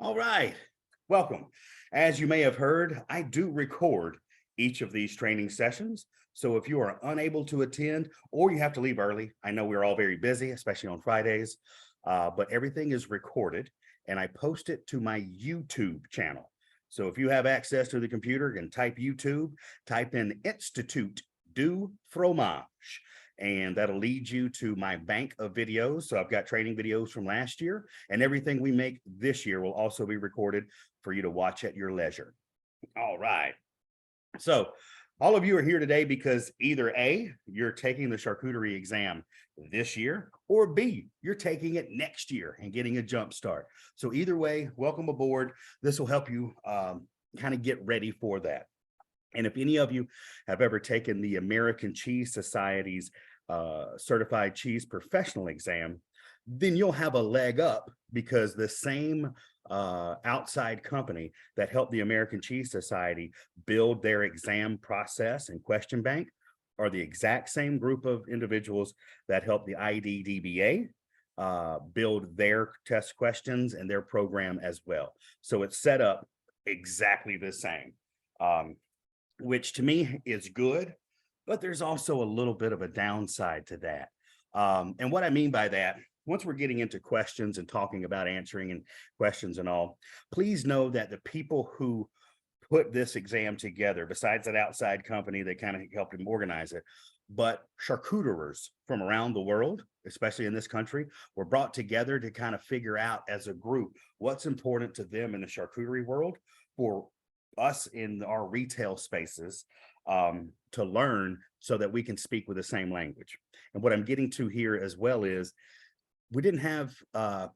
All right, welcome. As you may have heard, I do record each of these training sessions. So if you are unable to attend or you have to leave early, I know we're all very busy, especially on Fridays, but everything is recorded and I post it to my YouTube channel. So if you have access to the computer and type YouTube, type in Institute du Fromage, and that'll lead you to my bank of videos. So I've got training videos from last year, and everything we make this year will also be recorded for you to watch at your leisure. All right. So all of you are here today because either A, you're taking the charcuterie exam this year, or B, you're taking it next year and getting a jump start. So either way, welcome aboard. This will help you kind of get ready for that. And if any of you have ever taken the American Cheese Society's Certified Cheese Professional exam, then you'll have a leg up because the same outside company that helped the American Cheese Society build their exam process and question bank are the exact same group of individuals that helped the IDDBA build their test questions and their program as well. So it's set up exactly the same, which to me is good, but there's also a little bit of a downside to that. And what I mean by that, once we're getting into questions and talking about answering and questions and all, please know that the people who put this exam together, besides that outside company that kind of helped them organize it, but charcuteriers from around the world, especially in this country, were brought together to kind of figure out as a group what's important to them in the charcuterie world for us in our retail spaces to learn so that we can speak with the same language. And what I'm getting to here as well is we didn't have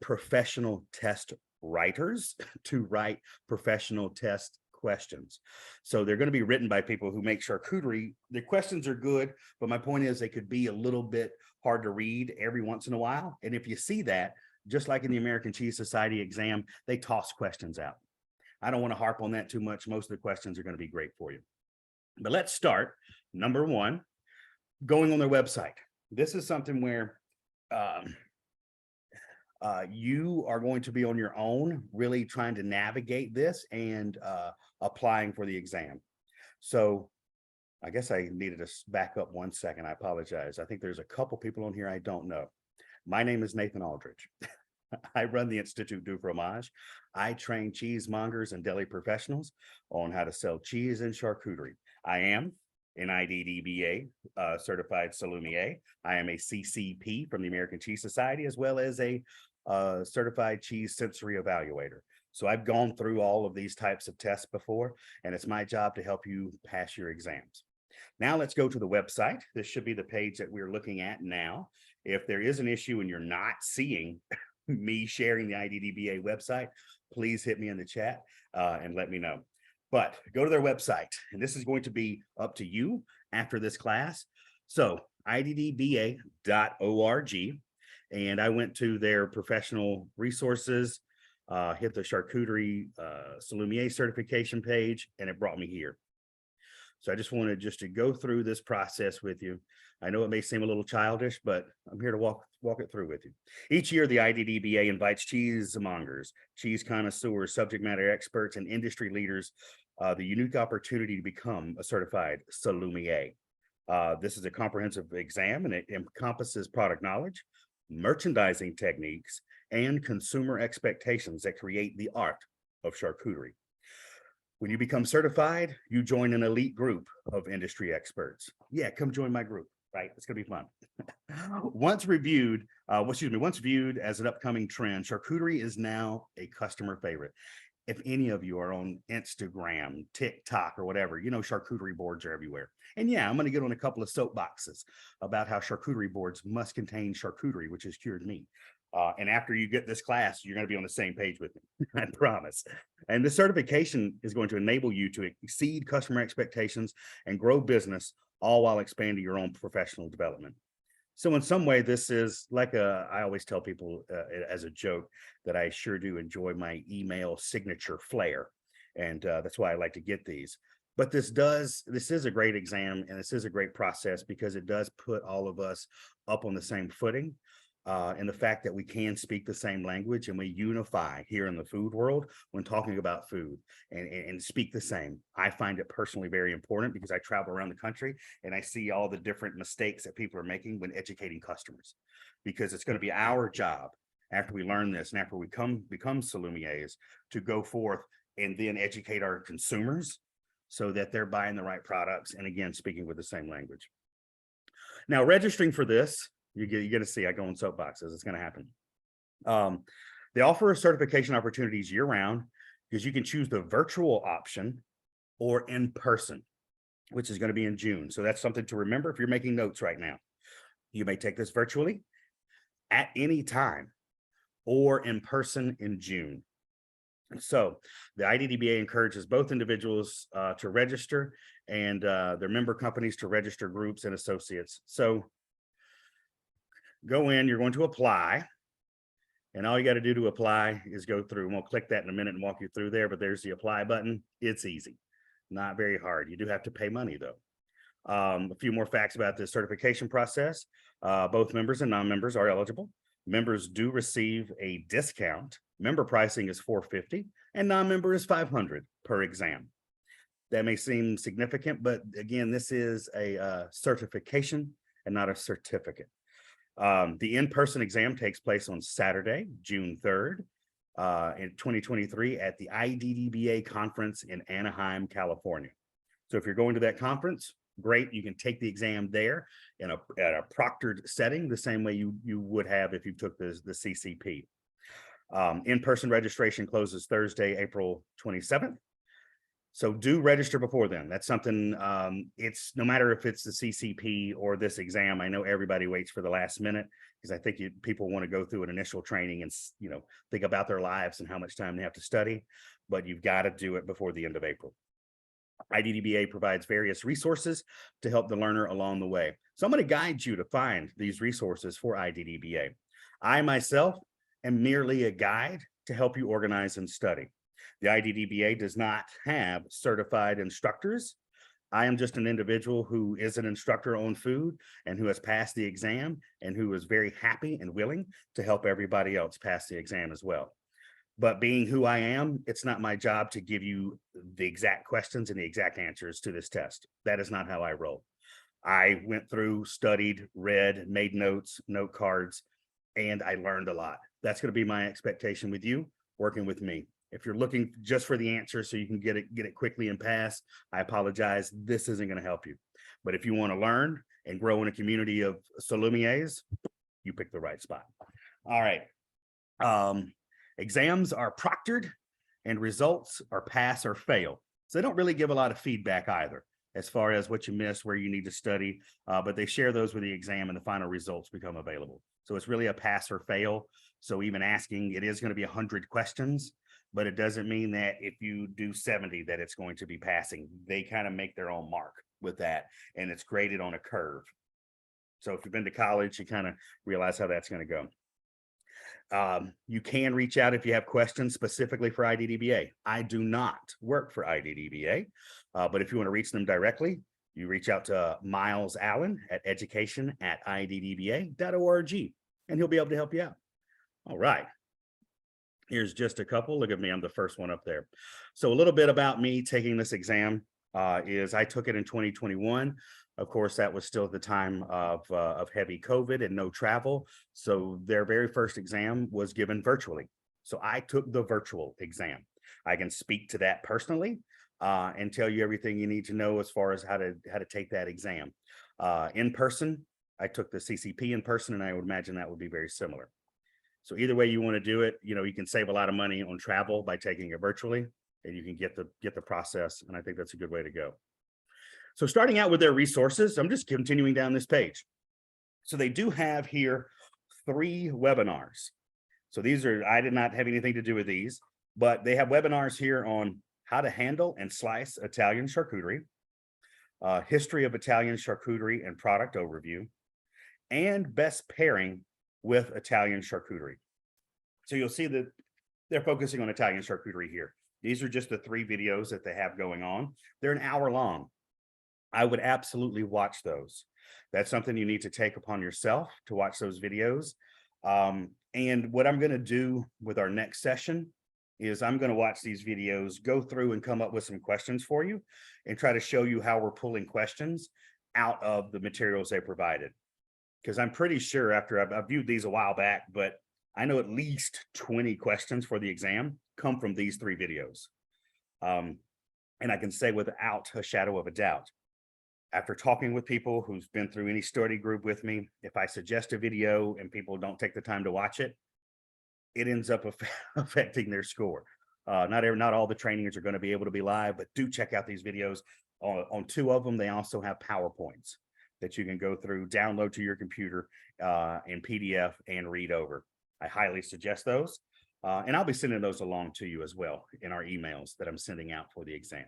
professional test writers to write professional test questions. So they're going to be written by people who make charcuterie. The questions are good, but my point is they could be a little bit hard to read every once in a while. And if you see that, just like in the American Cheese Society exam, they toss questions out. I don't want to harp on that too much. Most of the questions are going to be great for you. But let's start. Number one, going on their website. This is something where you are going to be on your own, really trying to navigate this and applying for the exam. So I guess I needed to back up 1 second. I apologize. I think there's a couple people on here I don't know. My name is Nathan Aldridge. I run the Institute du Fromage. I train cheesemongers and deli professionals on how to sell cheese and charcuterie. I am an IDDBA Certified Salumiere. I am a CCP from the American Cheese Society, as well as a Certified Cheese Sensory Evaluator. So I've gone through all of these types of tests before, and it's my job to help you pass your exams. Now let's go to the website. This should be the page that we're looking at now. If there is an issue and you're not seeing me sharing the IDDBA website, please hit me in the chat and let me know. But go to their website, and this is going to be up to you after this class. So iddba.org, and I went to their professional resources, hit the charcuterie Salumiere certification page, and it brought me here. So I just wanted to go through this process with you. I know it may seem a little childish, but I'm here to walk it through with you. Each year, the IDDBA invites cheesemongers, cheese connoisseurs, subject matter experts, and industry leaders the unique opportunity to become a certified Salumiere. This is a comprehensive exam, and it encompasses product knowledge, merchandising techniques, and consumer expectations that create the art of charcuterie. When you become certified, you join an elite group of industry experts. Yeah, come join my group, right? It's gonna be fun. Once viewed as an upcoming trend, charcuterie is now a customer favorite. If any of you are on Instagram, TikTok, or whatever, you know charcuterie boards are everywhere. And yeah, I'm gonna get on a couple of soapboxes about how charcuterie boards must contain charcuterie, which is cured meat. And after you get this class, you're going to be on the same page with me, I promise. And the certification is going to enable you to exceed customer expectations and grow business, all while expanding your own professional development. So in some way, this is like I always tell people as a joke that I sure do enjoy my email signature flair. And that's why I like to get these. But this is a great exam, and this is a great process because it does put all of us up on the same footing. and the fact that we can speak the same language and we unify here in the food world when talking about food and speak the same. I find it personally very important because I travel around the country and I see all the different mistakes that people are making when educating customers, because it's going to be our job after we learn this and after we become sommeliers to go forth and then educate our consumers so that they're buying the right products and again speaking with the same language. Now, registering for this, you're going to see I go on soapboxes. It's going to happen. They offer certification opportunities year round because you can choose the virtual option or in person, which is going to be in June. So that's something to remember if you're making notes right now. You may take this virtually at any time or in person in June. So the IDDBA encourages both individuals to register and their member companies to register groups and associates. So go in, you're going to apply, and all you got to do to apply is go through, and we'll click that in a minute and walk you through there, but there's the apply button. It's easy, not very hard. You do have to pay money though. A few more facts about this certification process. Both members and non-members are eligible. Members do receive a discount. Member pricing is $450 and non-member is $500 per exam. That may seem significant, but again, this is a certification and not a certificate. The in-person exam takes place on Saturday, June 3rd, in 2023 at the IDDBA conference in Anaheim, California. So if you're going to that conference, great, you can take the exam there at a proctored setting, the same way you would have if you took the CCP. In-person registration closes Thursday, April 27th. So do register before then. That's something, it's no matter if it's the CCP or this exam, I know everybody waits for the last minute because I think people want to go through an initial training and, think about their lives and how much time they have to study, but you've got to do it before the end of April. IDDBA provides various resources to help the learner along the way. So I'm going to guide you to find these resources for IDDBA. I myself am merely a guide to help you organize and study. The IDDBA does not have certified instructors. I am just an individual who is an instructor on food and who has passed the exam and who is very happy and willing to help everybody else pass the exam as well. But being who I am, it's not my job to give you the exact questions and the exact answers to this test. That is not how I roll. I went through, studied, read, made notes, note cards, and I learned a lot. That's going to be my expectation with you working with me. If you're looking just for the answer so you can get it quickly and pass, I apologize. This isn't going to help you. But if you want to learn and grow in a community of sommeliers, you picked the right spot. All right. Exams are proctored and results are pass or fail. So they don't really give a lot of feedback either as far as what you missed, where you need to study, but they share those with the exam and the final results become available. So it's really a pass or fail. So even asking, it is going to be 100 questions, but it doesn't mean that if you do 70 that it's going to be passing. They kind of make their own mark with that, and it's graded on a curve. So if you've been to college, you kind of realize how that's going to go. You can reach out if you have questions specifically for IDDBA. I do not work for IDDBA, but if you want to reach them directly, you reach out to Miles Allen at education@iddba.org, and he'll be able to help you out. All right. Here's just a couple. Look at me. I'm the first one up there. So a little bit about me taking this exam is I took it in 2021. Of course, that was still at the time of heavy COVID and no travel. So their very first exam was given virtually. So I took the virtual exam. I can speak to that personally and tell you everything you need to know as far as how to take that exam. In person, I took the CCP in person, and I would imagine that would be very similar. So either way you want to do it, you can save a lot of money on travel by taking it virtually, and you can get the process. And I think that's a good way to go. So starting out with their resources, I'm just continuing down this page. So they do have here 3 webinars. So I did not have anything to do with these, but they have webinars here on how to handle and slice Italian charcuterie, history of Italian charcuterie and product overview, and best pairing with Italian charcuterie. So you'll see that they're focusing on Italian charcuterie here. These are just the 3 videos that they have going on. They're an hour long. I would absolutely watch those. That's something you need to take upon yourself to watch those videos. And what I'm going to do with our next session is I'm going to watch these videos, go through and come up with some questions for you and try to show you how we're pulling questions out of the materials they provided. Because I'm pretty sure after I've viewed these a while back, but I know at least 20 questions for the exam come from these 3 videos. And I can say without a shadow of a doubt, after talking with people who's been through any study group with me, if I suggest a video and people don't take the time to watch it, it ends up affecting their score. Not all the trainings are going to be able to be live, but do check out these videos. On 2 of them, they also have PowerPoints that you can go through, download to your computer in PDF and read over. I highly suggest those. And I'll be sending those along to you as well in our emails that I'm sending out for the exam.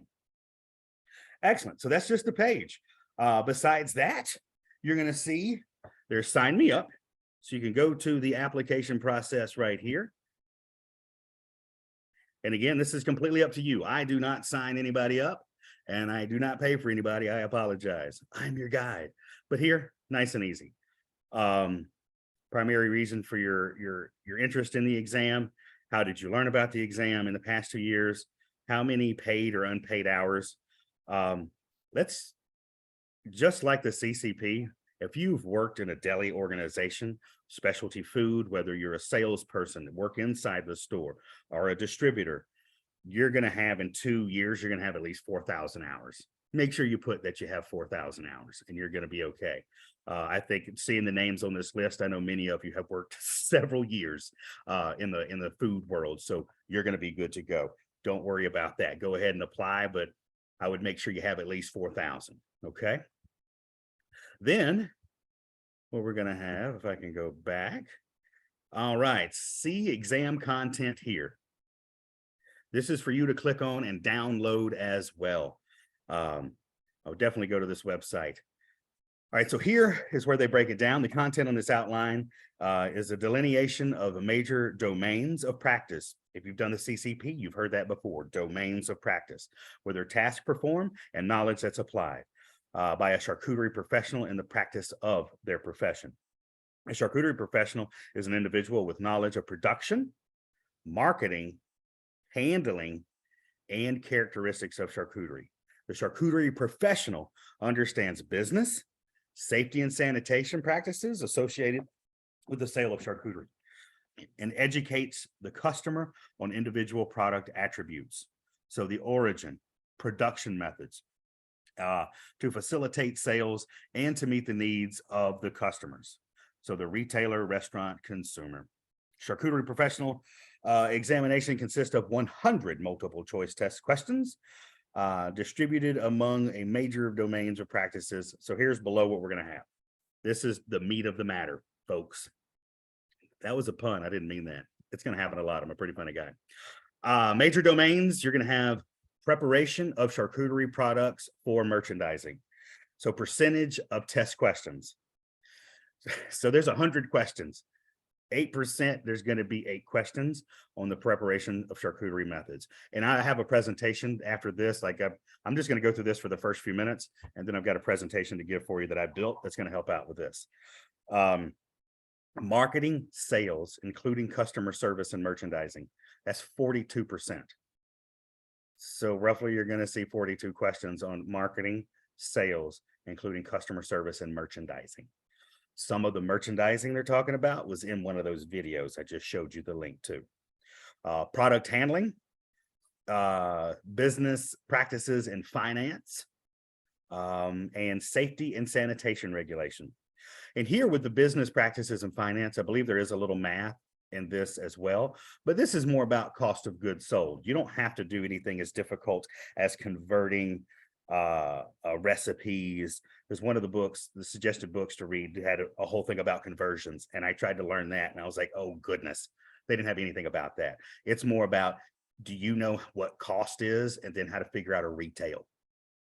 Excellent. So that's just the page. Besides that, you're going to see there's Sign Me Up. So you can go to the application process right here. And again, this is completely up to you. I do not sign anybody up and I do not pay for anybody. I apologize. I'm your guide. But here, nice and easy. Primary reason for your interest in the exam. How did you learn about the exam in the past 2 years? How many paid or unpaid hours? Let's, just like the CCP, if you've worked in a deli organization, specialty food, whether you're a salesperson, work inside the store, or a distributor, you're going to have in 2 years, you're going to have at least 4,000 hours. Make sure you put that you have 4,000 hours and you're going to be okay. I think seeing the names on this list, I know many of you have worked several years in the food world, so you're going to be good to go. Don't worry about that. Go ahead and apply, but I would make sure you have at least 4,000. Okay. Then what we're going to have, if I can go back. All right. See exam content here. This is for you to click on and download as well. I'll definitely go to this website. All right, so here is where they break it down. The content on this outline is a delineation of the major domains of practice. If you've done the CCP, you've heard that before, domains of practice, where they're tasks performed and knowledge that's applied by a charcuterie professional in the practice of their profession. A charcuterie professional is an individual with knowledge of production, marketing, handling, and characteristics of charcuterie. The charcuterie professional understands business, safety and sanitation practices associated with the sale of charcuterie, and educates the customer on individual product attributes. So the origin, production methods, to facilitate sales and to meet the needs of the customers. So the retailer, restaurant, consumer. Charcuterie professional examination consists of 100 multiple choice test questions distributed among a major domains of practices. So here's below what we're going to have. This is the meat of the matter, folks. That was a pun. I didn't mean that. It's going to happen a lot. I'm a pretty funny guy. Major domains, you're going to have preparation of charcuterie products for merchandising. So percentage of test questions. So there's 100 questions. 8%, there's going to be 8 questions on the preparation of charcuterie methods. And I have a presentation after this. Like I'm just going to go through this for the first few minutes, and then I've got a presentation to give for you that I built that's going to help out with this. Marketing, sales, including customer service and merchandising. That's 42%. So roughly you're going to see 42 questions on marketing, sales, including customer service and merchandising. Some of the merchandising they're talking about was in one of those videos I just showed you the link to. Product handling, business practices in finance, and safety and sanitation regulation. And here with the business practices in finance, I believe there is a little math in this as well, but this is more about cost of goods sold. You don't have to do anything as difficult as converting recipes. There's one of the books, the suggested books to read, had a whole thing about conversions, and I tried to learn that, and I was like, oh goodness, they didn't have anything about that. It's more about, do you know what cost is, and then how to figure out a retail.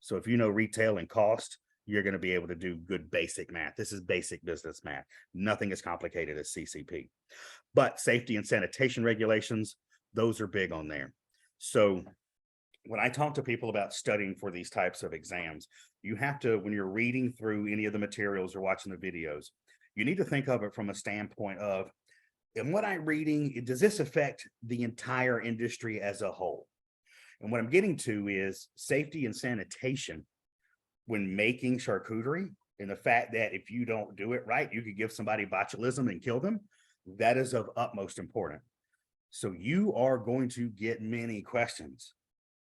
So if you know retail and cost, you're going to be able to do good basic math. This is basic business math. Nothing as complicated as CCP. But safety and sanitation regulations, those are big on there. So when I talk to people about studying for these types of exams, you have to, when you're reading through any of the materials or watching the videos, you need to think of it from a standpoint of, And what I'm reading, does this affect the entire industry as a whole? And what I'm getting to is safety and sanitation when making charcuterie, and the fact that if you don't do it right, you could give somebody botulism and kill them. That is of utmost importance. So you are going to get many questions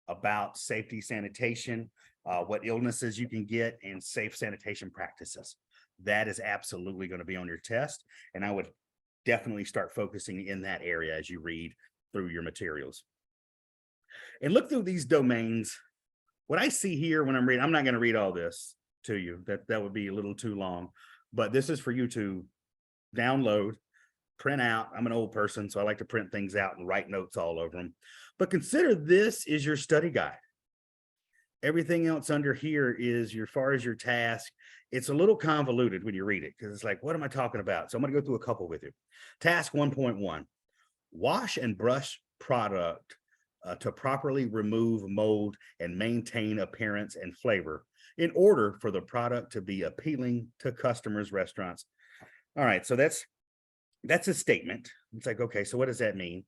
about safety, sanitation, what illnesses you can get, and safe sanitation practices. That is absolutely going to be on your test. And I would definitely start focusing in that area as you read through your materials. And look through these domains. What I see here when I'm reading, I'm not going to read all this to you. That would be a little too long, but this is for you to download, print out. I'm an old person, so I like to print things out and write notes all over them. But consider this is your study guide. Everything else under here is as far as your task. It's a little convoluted when you read it because it's like, what am I talking about? So I'm going to go through a couple with you. Task 1.1, wash and brush product to properly remove mold and maintain appearance and flavor in order for the product to be appealing to customers, restaurants. All right, so that's a statement. It's like, okay, so what does that mean?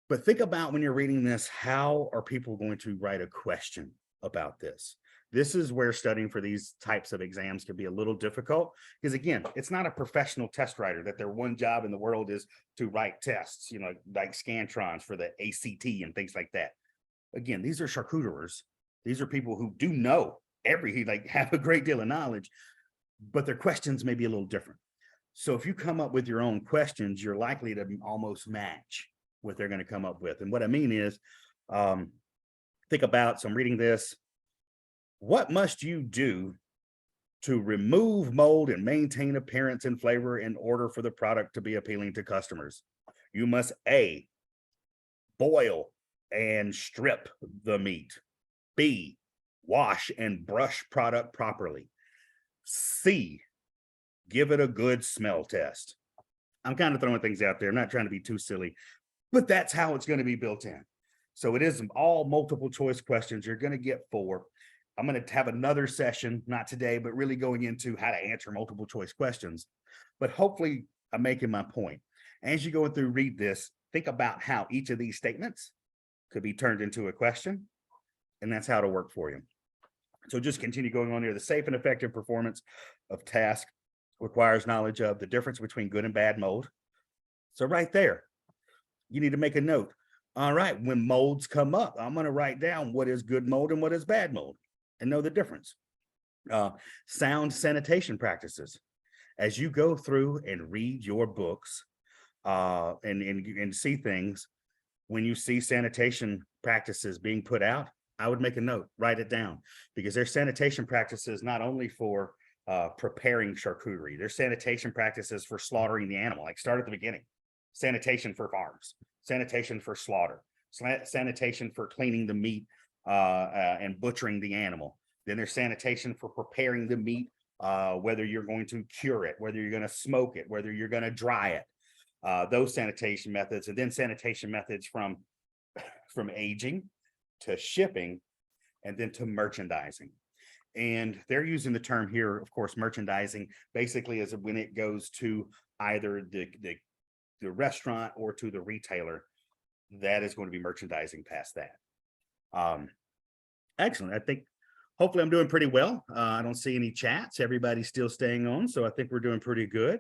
But think about when you're reading this, how are people going to write a question about this? This is where studying for these types of exams can be a little difficult because, again, it's not a professional test writer that their one job in the world is to write tests, like Scantrons for the ACT and things like that. Again, these are charcuteriers. These are people who do know have a great deal of knowledge, but their questions may be a little different. So if you come up with your own questions, you're likely to almost match what they're going to come up with. And what I mean is, think about, so I'm reading this. What must you do to remove mold and maintain appearance and flavor in order for the product to be appealing to customers? You must A, boil and strip the meat. B, wash and brush product properly. C, give it a good smell test. I'm kind of throwing things out there. I'm not trying to be too silly, but that's how it's going to be built in. So it is all multiple choice questions. You're going to get 4. I'm going to have another session, not today, but really going into how to answer multiple choice questions. But hopefully I'm making my point. As you go through, read this, think about how each of these statements could be turned into a question, and that's how it'll work for you. So just continue going on here. The safe and effective performance of task requires knowledge of the difference between good and bad mold. So right there, you need to make a note. All right, when molds come up, I'm going to write down what is good mold and what is bad mold and know the difference. Sound sanitation practices. As you go through and read your books and see things, when you see sanitation practices being put out, I would make a note, write it down, because there's sanitation practices not only for preparing charcuterie, there's sanitation practices for slaughtering the animal, like start at the beginning. Sanitation for farms, sanitation for slaughter, sanitation for cleaning the meat and butchering the animal. Then there's sanitation for preparing the meat, whether you're going to cure it, whether you're going to smoke it, whether you're going to dry it, those sanitation methods, and then sanitation methods from aging to shipping and then to merchandising. And they're using the term here, of course, merchandising basically is when it goes to either the restaurant or to the retailer. That is going to be merchandising past that. Excellent. I think hopefully I'm doing pretty well. I don't see any chats. Everybody's still staying on, so I think we're doing pretty good.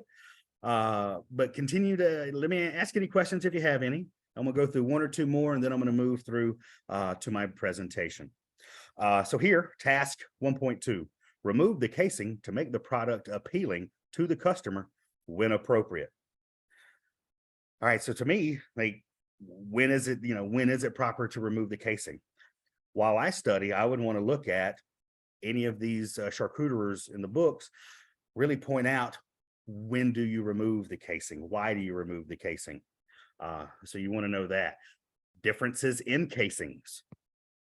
But continue to let me ask any questions if you have any. I'm gonna go through 1 or 2 more, and then I'm gonna move through to my presentation. So here, task 1.2, remove the casing to make the product appealing to the customer when appropriate. All right, so to me, like, when is it proper to remove the casing? While I study, I would want to look at any of these charcuteriers in the books, really point out, when do you remove the casing? Why do you remove the casing? So you want to know that. Differences in casings.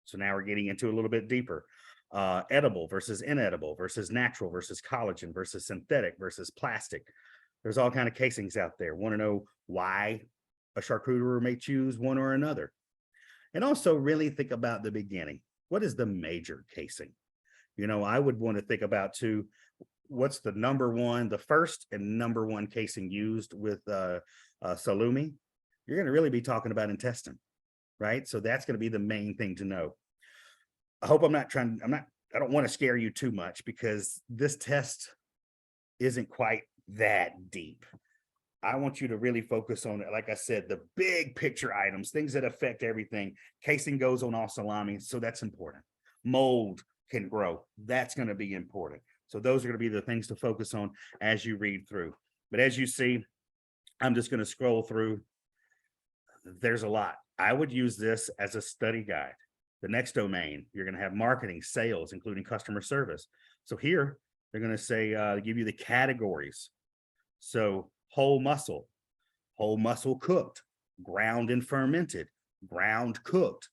So now we're getting into a little bit deeper. Edible versus inedible versus natural versus collagen versus synthetic versus plastic. There's all kind of casings out there. Want to know why a charcuterier may choose one or another. And also really think about the beginning. What is the major casing? I would want to think about too, what's the number one, the first and number one casing used with salumi, you're going to really be talking about intestine, right? So that's going to be the main thing to know. I hope I'm not trying, I don't want to scare you too much because this test isn't quite that deep. I want you to really focus on it. Like I said, the big picture items, things that affect everything. Casing goes on all salami, so that's important. Mold can grow. That's going to be important. So those are going to be the things to focus on as you read through. But as you see, I'm just going to scroll through. There's a lot. I would use this as a study guide. The next domain, you're going to have marketing, sales, including customer service. So here, they're going to say, give you the categories. So whole muscle cooked, ground and fermented, ground cooked.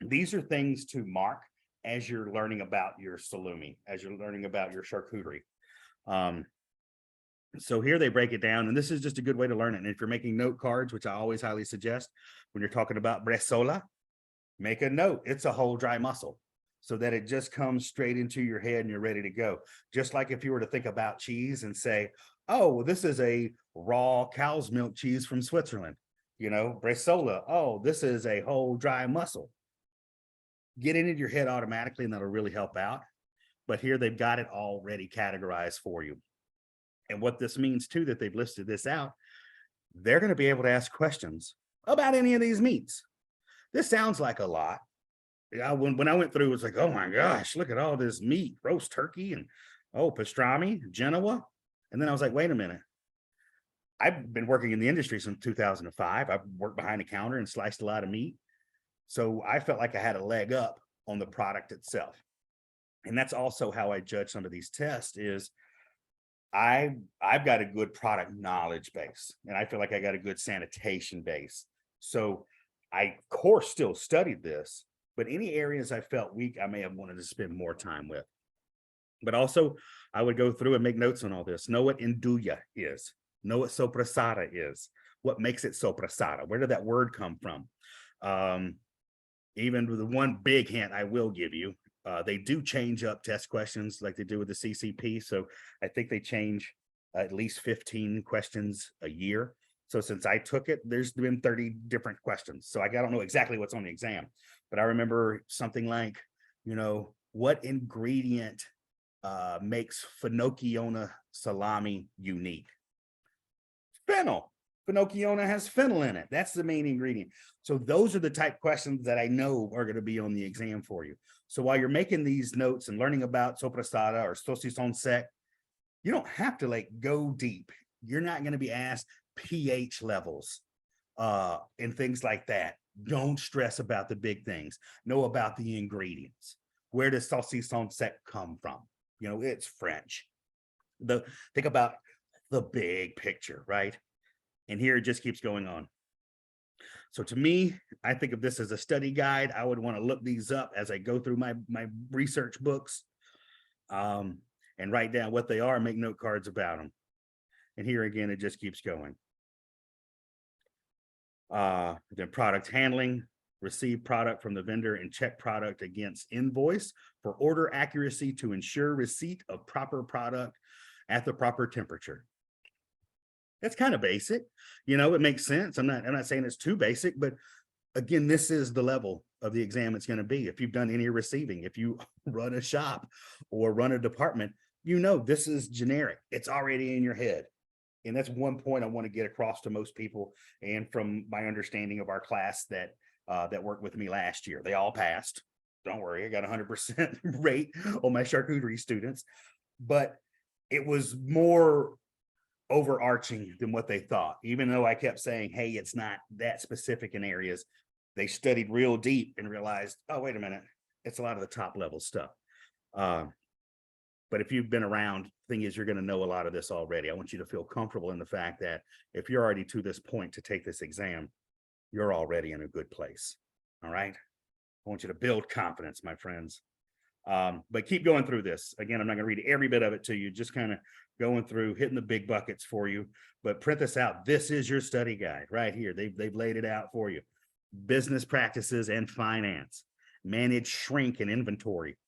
These are things to mark as you're learning about your salumi, as you're learning about your charcuterie. So here they break it down, and this is just a good way to learn it. And if you're making note cards, which I always highly suggest, when you're talking about bresaola, make a note. It's a whole dry muscle so that it just comes straight into your head and you're ready to go. Just like if you were to think about cheese and say, oh, well, this is a raw cow's milk cheese from Switzerland, bresaola. Oh, this is a whole dry muscle. Get it into your head automatically, and that'll really help out. But here they've got it already categorized for you. And what this means too, that they've listed this out, they're going to be able to ask questions about any of these meats. This sounds like a lot. When I went through, it was like, oh my gosh, look at all this meat, roast turkey, and pastrami, Genoa. And then I was like, wait a minute. I've been working in the industry since 2005. I've worked behind the counter and sliced a lot of meat. So I felt like I had a leg up on the product itself. And that's also how I judge some of these tests is I've got a good product knowledge base, and I feel like I got a good sanitation base. So I, of course, still studied this, but any areas I felt weak, I may have wanted to spend more time with. But also, I would go through and make notes on all this. Know what induja is. Know what sopressata is. What makes it sopressata? Where did that word come from? Even with the one big hint I will give you, they do change up test questions like they do with the CCP. So I think they change at least 15 questions a year. So since I took it, there's been 30 different questions. So I don't know exactly what's on the exam, but I remember something like, what ingredient makes Finocchiona salami unique? Fennel. Finocchiona has fennel in it. That's the main ingredient. So those are the type questions that I know are going to be on the exam for you. So while you're making these notes and learning about sopressata or saucisson sec, you don't have to go deep. You're not going to be asked pH levels and things like that. Don't stress about the big things. Know about the ingredients. Where does saucisson sec come from? It's French. Think about the big picture, right? And here it just keeps going on. So to me, I think of this as a study guide. I would want to look these up as I go through my research books and write down what they are and make note cards about them. And here again, it just keeps going. Then product handling, receive product from the vendor and check product against invoice for order accuracy to ensure receipt of proper product at the proper temperature. That's kind of basic, it makes sense. I'm not saying it's too basic, but again, this is the level of the exam it's going to be. If you've done any receiving, if you run a shop or run a department, this is generic. It's already in your head. And that's one point I want to get across to most people. And from my understanding of our class that worked with me last year, they all passed. Don't worry, I got 100% rate on my charcuterie students, but it was more overarching than what they thought. Even though I kept saying, hey, it's not that specific in areas, they studied real deep and realized, oh, wait a minute, it's a lot of the top level stuff. But if you've been around, the thing is, you're going to know a lot of this already. I want you to feel comfortable in the fact that if you're already to this point to take this exam, you're already in a good place. All right. I want you to build confidence, my friends. But keep going through this. Again, I'm not going to read every bit of it to you, just kind of going through, hitting the big buckets for you, but print this out. This is your study guide right here. They've laid it out for you. Business practices and finance, manage shrink and inventory,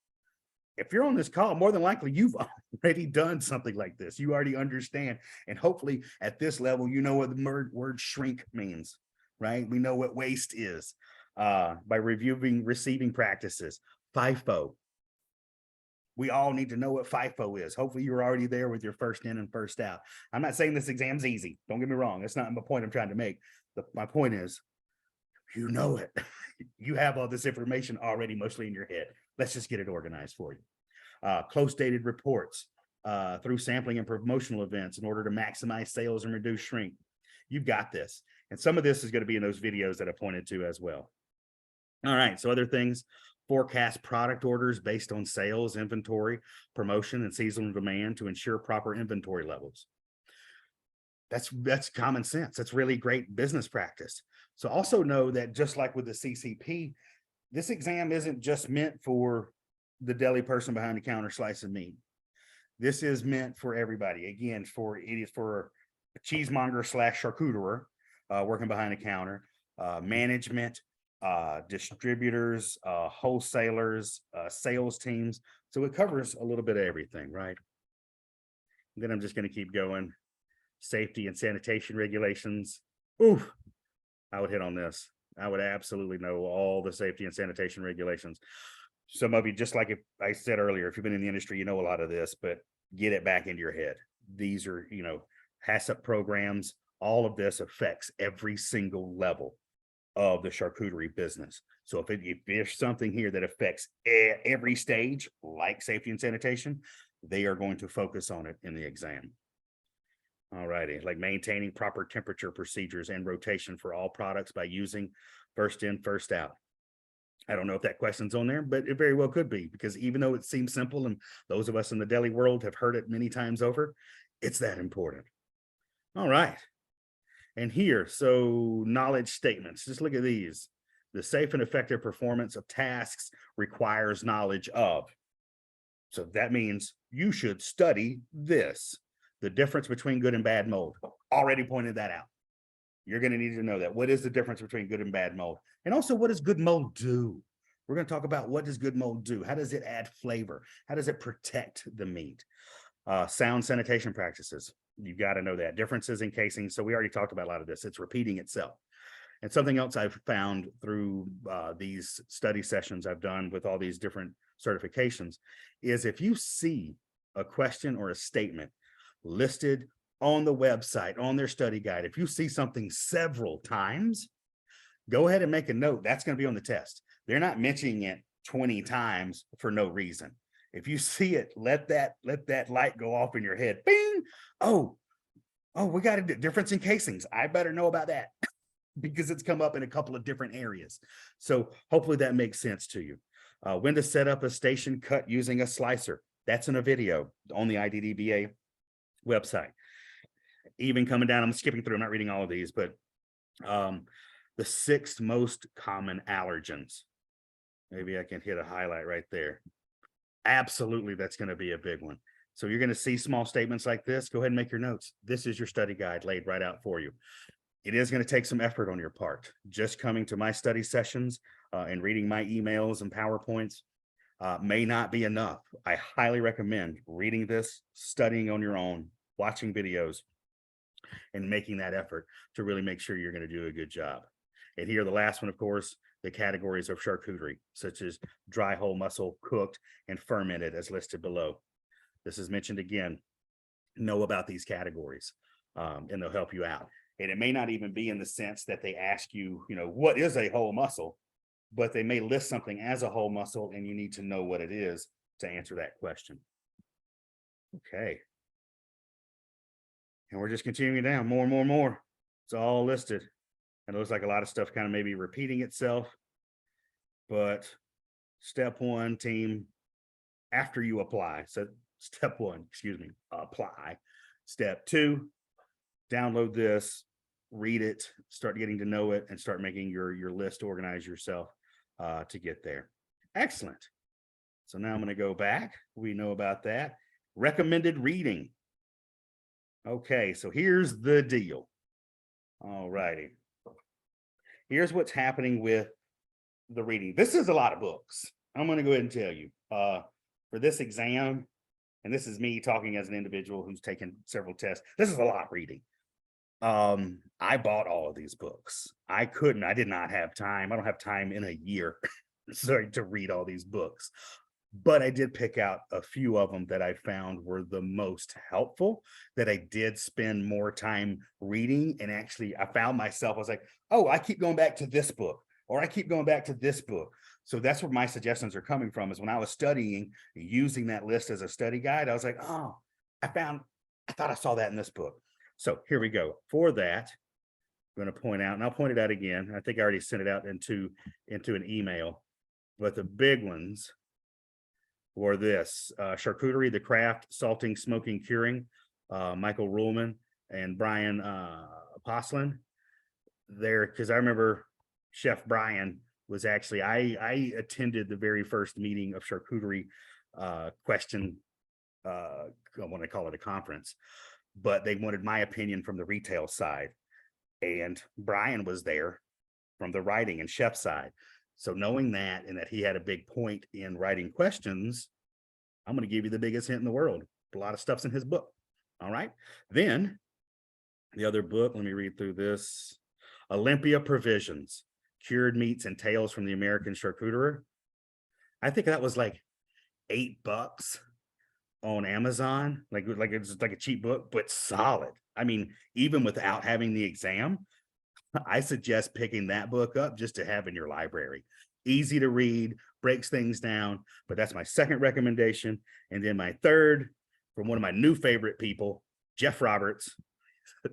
if you're on this call, more than likely you've already done something like this. You already understand. And hopefully at this level, you know what the word shrink means, right? We know what waste is by reviewing receiving practices. FIFO. We all need to know what FIFO is. Hopefully you're already there with your first in and first out. I'm not saying this exam's easy. Don't get me wrong. That's not the point I'm trying to make. My point is, you know it. You have all this information already mostly in your head. Let's just get it organized for you. Close dated reports through sampling and promotional events in order to maximize sales and reduce shrink. You've got this. And some of this is going to be in those videos that I pointed to as well. All right, so other things, forecast product orders based on sales, inventory, promotion, and seasonal demand to ensure proper inventory levels. That's common sense. That's really great business practice. So also know that just like with the CCP, this exam isn't just meant for the deli person behind the counter slicing meat. This is meant for everybody. Again, it is for a cheesemonger / charcuterie working behind the counter, management, distributors, wholesalers, sales teams. So it covers a little bit of everything, right? And then I'm just going to keep going. Safety and sanitation regulations. Oof, I would hit on this. I would absolutely know all the safety and sanitation regulations. Some of you, just like I said earlier, if you've been in the industry, you know a lot of this, but get it back into your head. These are, HACCP programs. All of this affects every single level of the charcuterie business. So if there's something here that affects every stage, like safety and sanitation, they are going to focus on it in the exam. All righty, like maintaining proper temperature procedures and rotation for all products by using first in, first out. I don't know if that question's on there, but it very well could be, because even though it seems simple and those of us in the deli world have heard it many times over, it's that important. All right. And here, so knowledge statements, just look at these. The safe and effective performance of tasks requires knowledge of. So that means you should study this. The difference between good and bad mold. Already pointed that out. You're going to need to know that. What is the difference between good and bad mold? And also, what does good mold do? We're going to talk about what does good mold do? How does it add flavor? How does it protect the meat? Sound sanitation practices. You've got to know that. Differences in casing. So we already talked about a lot of this. It's repeating itself. And something else I've found through these study sessions I've done with all these different certifications is if you see a question or a statement listed on the website, on their study guide, if you see something several times, go ahead and make a note. That's going to be on the test. They're not mentioning it 20 times for no reason. If you see it, let that light go off in your head. Bing! Oh, we got a difference in casings. I better know about that because it's come up in a couple of different areas. So hopefully that makes sense to you. When to set up a station cut using a slicer. That's in a video on the IDDBA website. Even coming down, I'm skipping through, I'm not reading all of these, but the 6 most common allergens. Maybe I can hit a highlight right there. Absolutely, that's going to be a big one. So you're going to see small statements like this. Go ahead and make your notes. This is your study guide laid right out for you. It is going to take some effort on your part. Just coming to my study sessions and reading my emails and PowerPoints may not be enough. I highly recommend reading this, studying on your own, watching videos, and making that effort to really make sure you're going to do a good job. And here, the last one, of course, the categories of charcuterie, such as dry whole muscle, cooked, and fermented as listed below. This is mentioned again. Know about these categories and they'll help you out. And it may not even be in the sense that they ask you, what is a whole muscle, but they may list something as a whole muscle and you need to know what it is to answer that question. Okay. And we're just continuing down more and more and more. It's all listed. And it looks like a lot of stuff kind of maybe repeating itself. But step 1, team, after you apply. So step 1, apply. Step 2, download this, read it, start getting to know it, and start making your list, organize yourself to get there. Excellent. So now I'm going to go back. We know about that. Recommended reading. Okay, so here's the deal. All righty. Here's what's happening with the reading. This is a lot of books. I'm going to go ahead and tell you. for this exam, and this is me talking as an individual who's taken several tests, this is a lot of reading. I bought all of these books. I did not have time. I don't have time in a year sorry, to read all these books. But I did pick out a few of them that I found were the most helpful, that I did spend more time reading. And actually, I found myself, I was like, oh, I keep going back to this book, or I keep going back to this book. So that's where my suggestions are coming from, is when I was studying, using that list as a study guide, I was like, oh, I thought I saw that in this book. So here we go. For that, I'm going to point out, and I'll point it out again. I think I already sent it out into an email, but the big ones or this Charcuterie, the Craft, Salting, Smoking, Curing, Michael Ruhlman and Brian Poslin there, because I remember Chef Brian was actually, I attended the very first meeting of Charcuterie question, I want to call it a conference, but they wanted my opinion from the retail side. And Brian was there from the writing and chef side. So knowing that, and that he had a big point in writing questions, I'm going to give you the biggest hint in the world. A lot of stuff's in his book. All right. Then the other book, let me read through this. Olympia Provisions, Cured Meats and Tales from the American Charcuterie. I think that was like $8 on Amazon. Like it's like a cheap book, but solid. I mean, even without having the exam, I suggest picking that book up just to have in your library. Easy to read, breaks things down, but that's my second recommendation. And then my third, from one of my new favorite people, Jeff Roberts.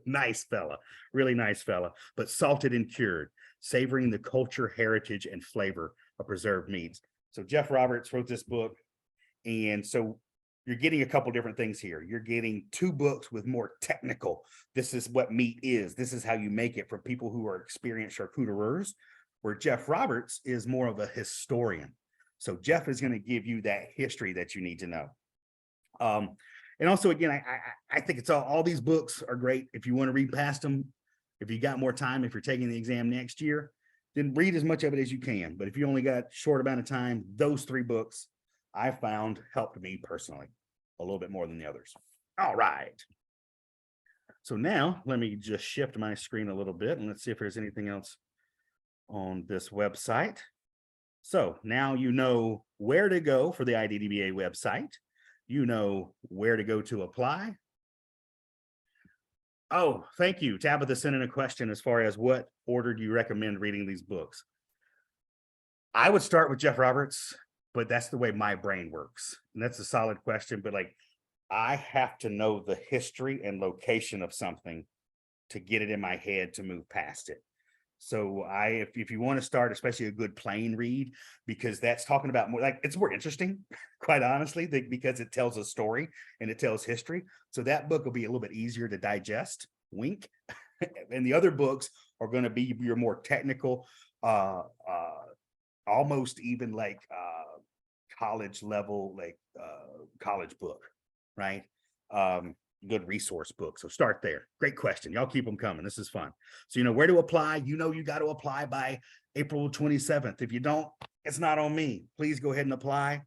Nice fella, really nice fella, but Salted and Cured, Savoring the Culture, Heritage, and Flavor of Preserved Meats. So Jeff Roberts wrote this book. And so you're getting a couple different things here. You're getting 2 books with more technical. This is what meat is. This is how you make it, for people who are experienced charcuteriers, where Jeff Roberts is more of a historian. So Jeff is going to give you that history that you need to know. And also, again, I think it's all these books are great. If you want to read past them, if you got more time, if you're taking the exam next year, then read as much of it as you can. But if you only got short amount of time, those 3 books I found helped me personally a little bit more than the others. All right. So now let me just shift my screen a little bit and let's see if there's anything else on this website. So now you know where to go for the IDDBA website. You know where to go to apply. Oh, thank you. Tabitha sent in a question as far as what order do you recommend reading these books? I would start with Jeff Roberts, but that's the way my brain works. And that's a solid question, but like, I have to know the history and location of something to get it in my head to move past it. So if you want to start, especially a good plain read, because that's talking about more, like, it's more interesting, quite honestly, because it tells a story and it tells history. So that book will be a little bit easier to digest, wink. And the other books are going to be your more technical, almost even like college level, like college book, right? Good resource book. So start there. Great question. Y'all keep them coming. This is fun. So you know where to apply. You know you got to apply by April 27th. If you don't, it's not on me. Please go ahead and apply.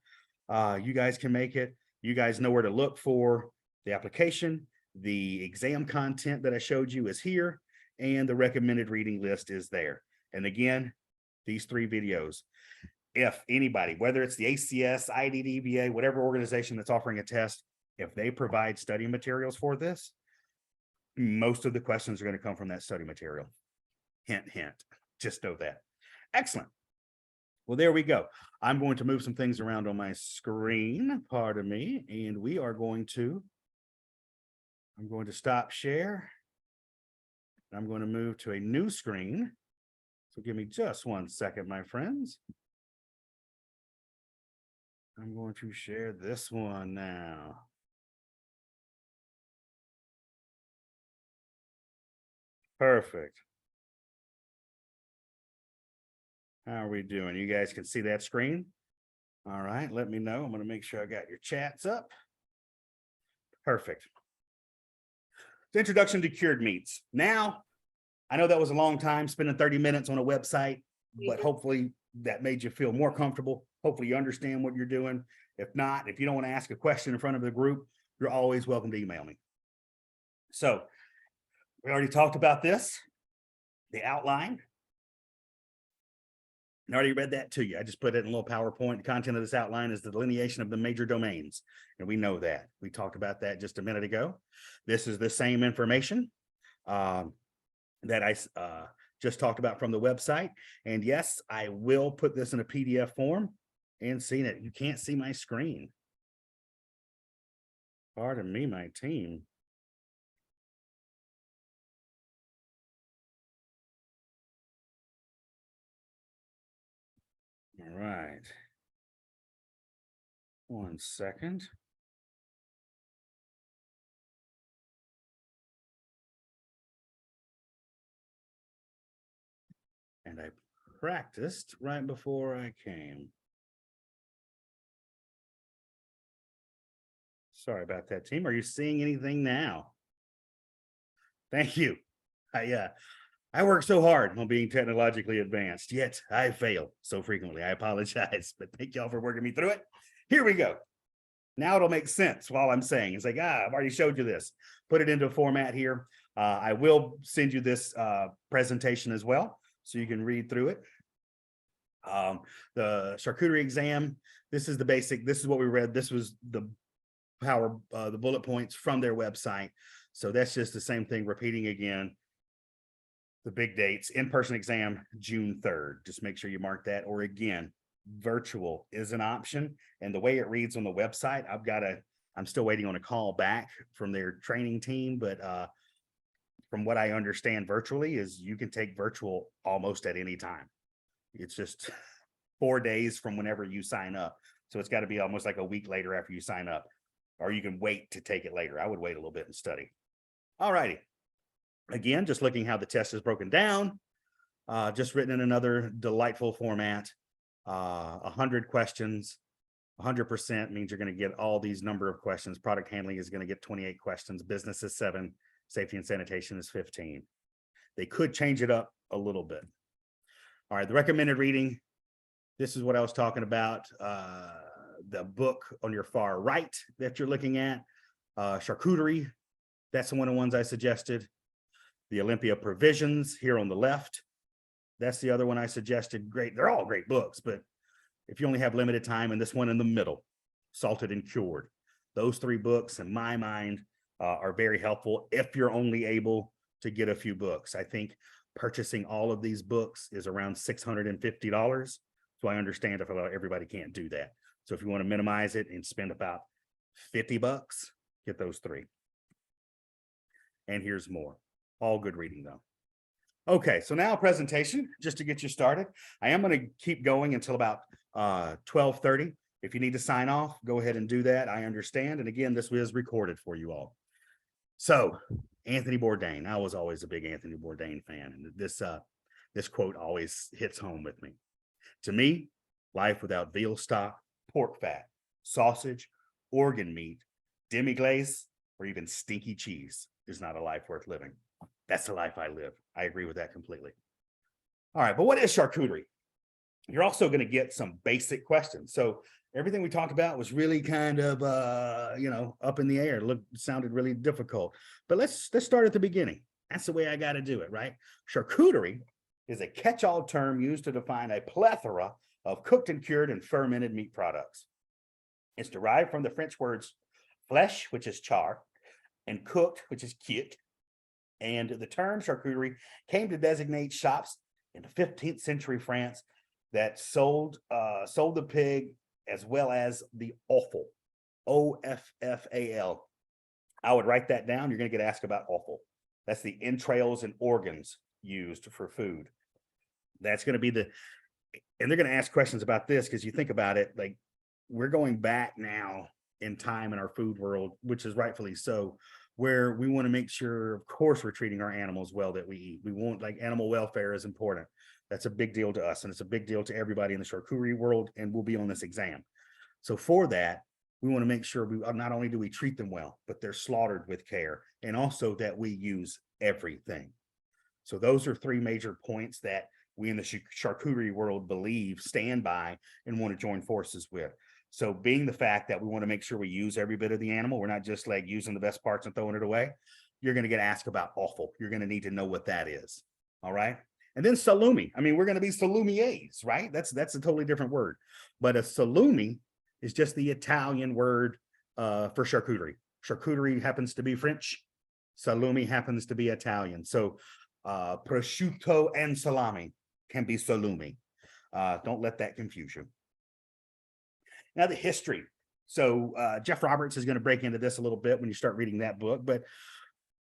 You guys can make it. You guys know where to look for the application. The exam content that I showed you is here, and the recommended reading list is there. And again, these 3 videos. If anybody, whether it's the ACS, IDDBA, whatever organization that's offering a test, if they provide study materials for this, most of the questions are going to come from that study material. Hint, hint. Just know that. Excellent. Well, there we go. I'm going to move some things around on my screen, pardon me, and I'm going to stop share. I'm going to move to a new screen. So give me just 1 second, my friends. I'm going to share this one now. Perfect. How are we doing? You guys can see that screen? All right, let me know. I'm going to make sure I got your chats up. Perfect. The introduction to cured meats. Now, I know that was a long time, spending 30 minutes on a website, but hopefully that made you feel more comfortable. Hopefully you understand what you're doing. If not, if you don't want to ask a question in front of the group, you're always welcome to email me. So we already talked about this, the outline. I already read that to you. I just put it in a little PowerPoint. The content of this outline is the delineation of the major domains. And we know that. We talked about that just a minute ago. This is the same information that I just talked about from the website. And yes, I will put this in a PDF form and see it. You can't see my screen. Pardon me, my team. All right. 1 second. And I practiced right before I came. Sorry about that, team. Are you seeing anything now? Thank you. I work so hard on being technologically advanced, yet I fail so frequently. I apologize, but thank y'all for working me through it. Here we go. Now it'll make sense while I'm saying. It's like, I've already showed you this. Put it into a format here. I will send you this presentation as well, so you can read through it. The charcuterie exam, this is the basic, this is what we read. This was the the bullet points from their website. So that's just the same thing, repeating again. The big dates, in-person exam, June 3rd. Just make sure you mark that. Or again, virtual is an option. And the way it reads on the website, I'm still waiting on a call back from their training team. But from what I understand virtually is you can take virtual almost at any time. It's just 4 days from whenever you sign up. So it's got to be almost like a week later after you sign up, or you can wait to take it later. I would wait a little bit and study. All righty. Again, just looking how the test is broken down, just written in another delightful format. 100 questions, 100% means you're going to get all these number of questions. Product handling is going to get 28 questions. Business is 7. Safety and sanitation is 15. They could change it up a little bit. All right, the recommended reading. This is what I was talking about. The book on your far right that you're looking at, Charcuterie. That's one of the ones I suggested. The Olympia Provisions here on the left. That's the other one I suggested. Great. They're all great books, but if you only have limited time, and this one in the middle, Salted and Cured. Those 3 books, in my mind, are very helpful if you're only able to get a few books. I think purchasing all of these books is around $650. So I understand if everybody can't do that. So if you want to minimize it and spend about $50, get those 3. And here's more. All good reading though. Okay, so now presentation, just to get you started. I am going to keep going until about 12:30. If you need to sign off, go ahead and do that. I understand. And again, this was recorded for you all. So Anthony Bourdain, I was always a big Anthony Bourdain fan. And this quote always hits home with me. To me, life without veal stock, pork fat, sausage, organ meat, demi-glace, or even stinky cheese is not a life worth living. That's the life I live. I agree with that completely. All right, but what is charcuterie? You're also going to get some basic questions. So everything we talked about was really kind of, up in the air. Sounded really difficult. But let's start at the beginning. That's the way I got to do it, right? Charcuterie is a catch-all term used to define a plethora of cooked and cured and fermented meat products. It's derived from the French words flesh, which is char, and cooked, which is cuit. And the term charcuterie came to designate shops in the 15th century France that sold the pig as well as the offal, O-F-F-A-L. I would write that down. You're going to get asked about offal. That's the entrails and organs used for food. That's going to be and they're going to ask questions about this because you think about it, like we're going back now in time in our food world, which is rightfully so, where we want to make sure, of course, we're treating our animals well that we eat. We want, like, animal welfare is important. That's a big deal to us, and it's a big deal to everybody in the charcuterie world, and we'll be on this exam. So for that, we want to make sure not only do we treat them well, but they're slaughtered with care, and also that we use everything. So those are 3 major points that we in the charcuterie world believe, stand by, and want to join forces with. So being the fact that we want to make sure we use every bit of the animal, we're not just like using the best parts and throwing it away. You're going to get asked about offal. You're going to need to know what that is. All right. And then salumi. I mean, we're going to be salumiers, right? That's a totally different word. But a salumi is just the Italian word for charcuterie. Charcuterie happens to be French. Salumi happens to be Italian. So prosciutto and salami can be salumi. Don't let that confuse you. Now, the history. So Jeff Roberts is going to break into this a little bit when you start reading that book, but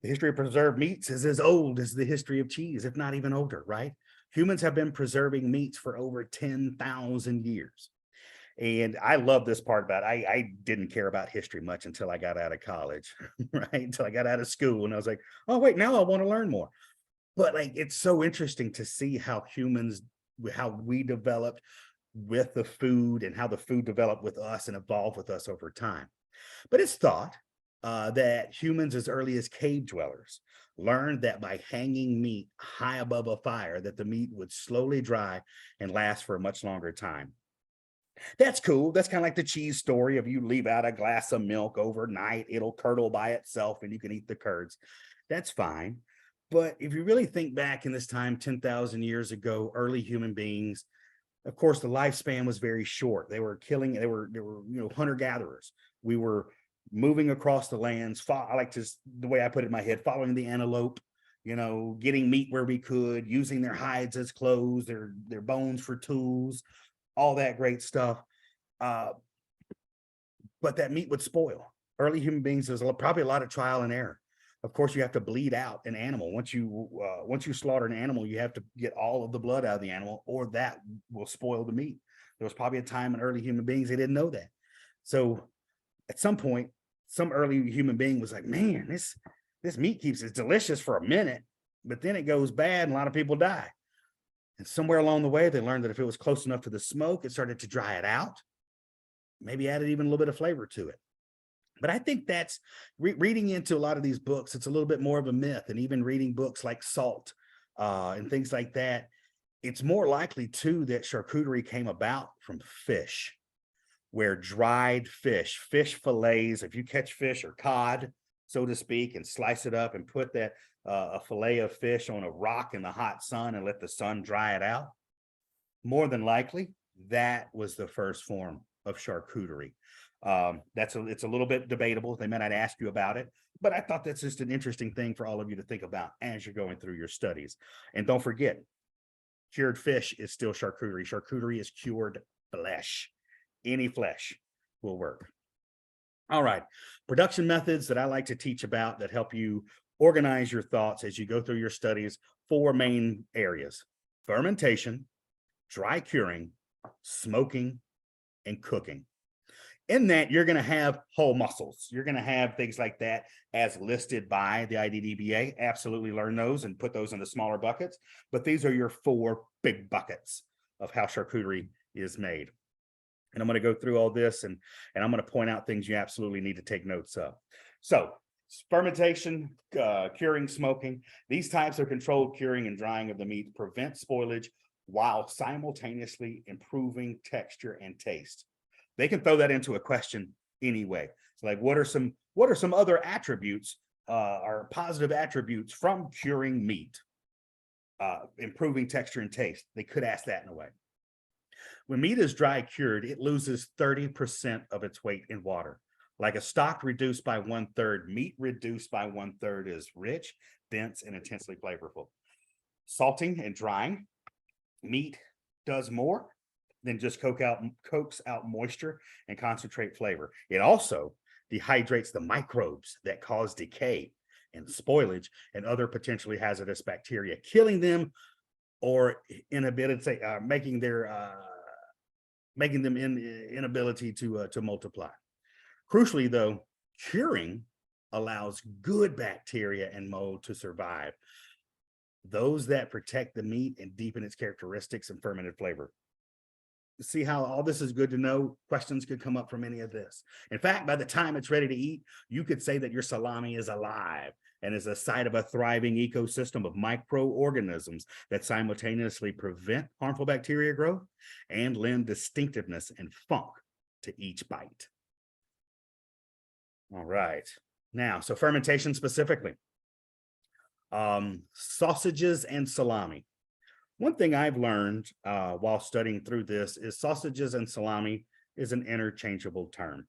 the history of preserved meats is as old as the history of cheese, if not even older, right? Humans have been preserving meats for over 10,000 years. And I love this part about it. I didn't care about history much until I got out of college, right? Until I got out of school. And I was like, oh, wait, now I want to learn more. But like, it's so interesting to see how we developed with the food and how the food developed with us and evolved with us over time. But it's thought that humans as early as cave dwellers learned that by hanging meat high above a fire, that the meat would slowly dry and last for a much longer time. That's cool. That's kind of like the cheese story of you leave out a glass of milk overnight, it'll curdle by itself and you can eat the curds. That's fine. But if you really think back in this time, 10,000 years ago, early human beings, of course, the lifespan was very short. They were hunter gatherers. We were moving across the lands. I like to, the way I put it in my head, following the antelope, getting meat where we could, using their hides as clothes, their bones for tools, all that great stuff. But that meat would spoil. Early human beings, there's probably a lot of trial and error. Of course, you have to bleed out an animal. Once you slaughter an animal, you have to get all of the blood out of the animal, or that will spoil the meat. There was probably a time in early human beings they didn't know that. So at some point, some early human being was like, man, this meat keeps it delicious for a minute, but then it goes bad and a lot of people die. And somewhere along the way, they learned that if it was close enough to the smoke, it started to dry it out, maybe added even a little bit of flavor to it. But I think that's reading into a lot of these books, it's a little bit more of a myth. And even reading books like Salt and things like that, it's more likely too that charcuterie came about from fish, where dried fish fillets, if you catch fish or cod, so to speak, and slice it up and put that a fillet of fish on a rock in the hot sun and let the sun dry it out, more than likely that was the first form of charcuterie. It's a little bit debatable. They may not ask you about it, but I thought that's just an interesting thing for all of you to think about as you're going through your studies. And don't forget, cured fish is still charcuterie. Charcuterie is cured flesh. Any flesh will work. All right, production methods that I like to teach about that help you organize your thoughts as you go through your studies. 4 main areas: fermentation, dry curing, smoking, and cooking. In that, you're going to have whole mussels. You're going to have things like that as listed by the IDDBA. Absolutely learn those and put those in the smaller buckets. But these are your 4 big buckets of how charcuterie is made. And I'm going to go through all this and I'm going to point out things you absolutely need to take notes of. So fermentation, curing, smoking, these types of controlled curing and drying of the meat prevent spoilage while simultaneously improving texture and taste. They can throw that into a question anyway. So like, what are some other attributes or positive attributes from curing meat, improving texture and taste? They could ask that in a way. When meat is dry cured, it loses 30% of its weight in water. Like a stock reduced by 1/3, meat reduced by 1/3 is rich, dense, and intensely flavorful. Salting and drying, meat does more than just coax out moisture and concentrate flavor. It also dehydrates the microbes that cause decay and spoilage and other potentially hazardous bacteria, killing them or making them inability to multiply. Crucially, though, curing allows good bacteria and mold to survive, those that protect the meat and deepen its characteristics and fermented flavor. See how all this is good to know? Questions could come up from any of this. In fact, by the time it's ready to eat, you could say that your salami is alive and is a site of a thriving ecosystem of microorganisms that simultaneously prevent harmful bacteria growth and lend distinctiveness and funk to each bite. All right. Now, so fermentation specifically. Sausages and salami. One thing I've learned while studying through this is sausages and salami is an interchangeable term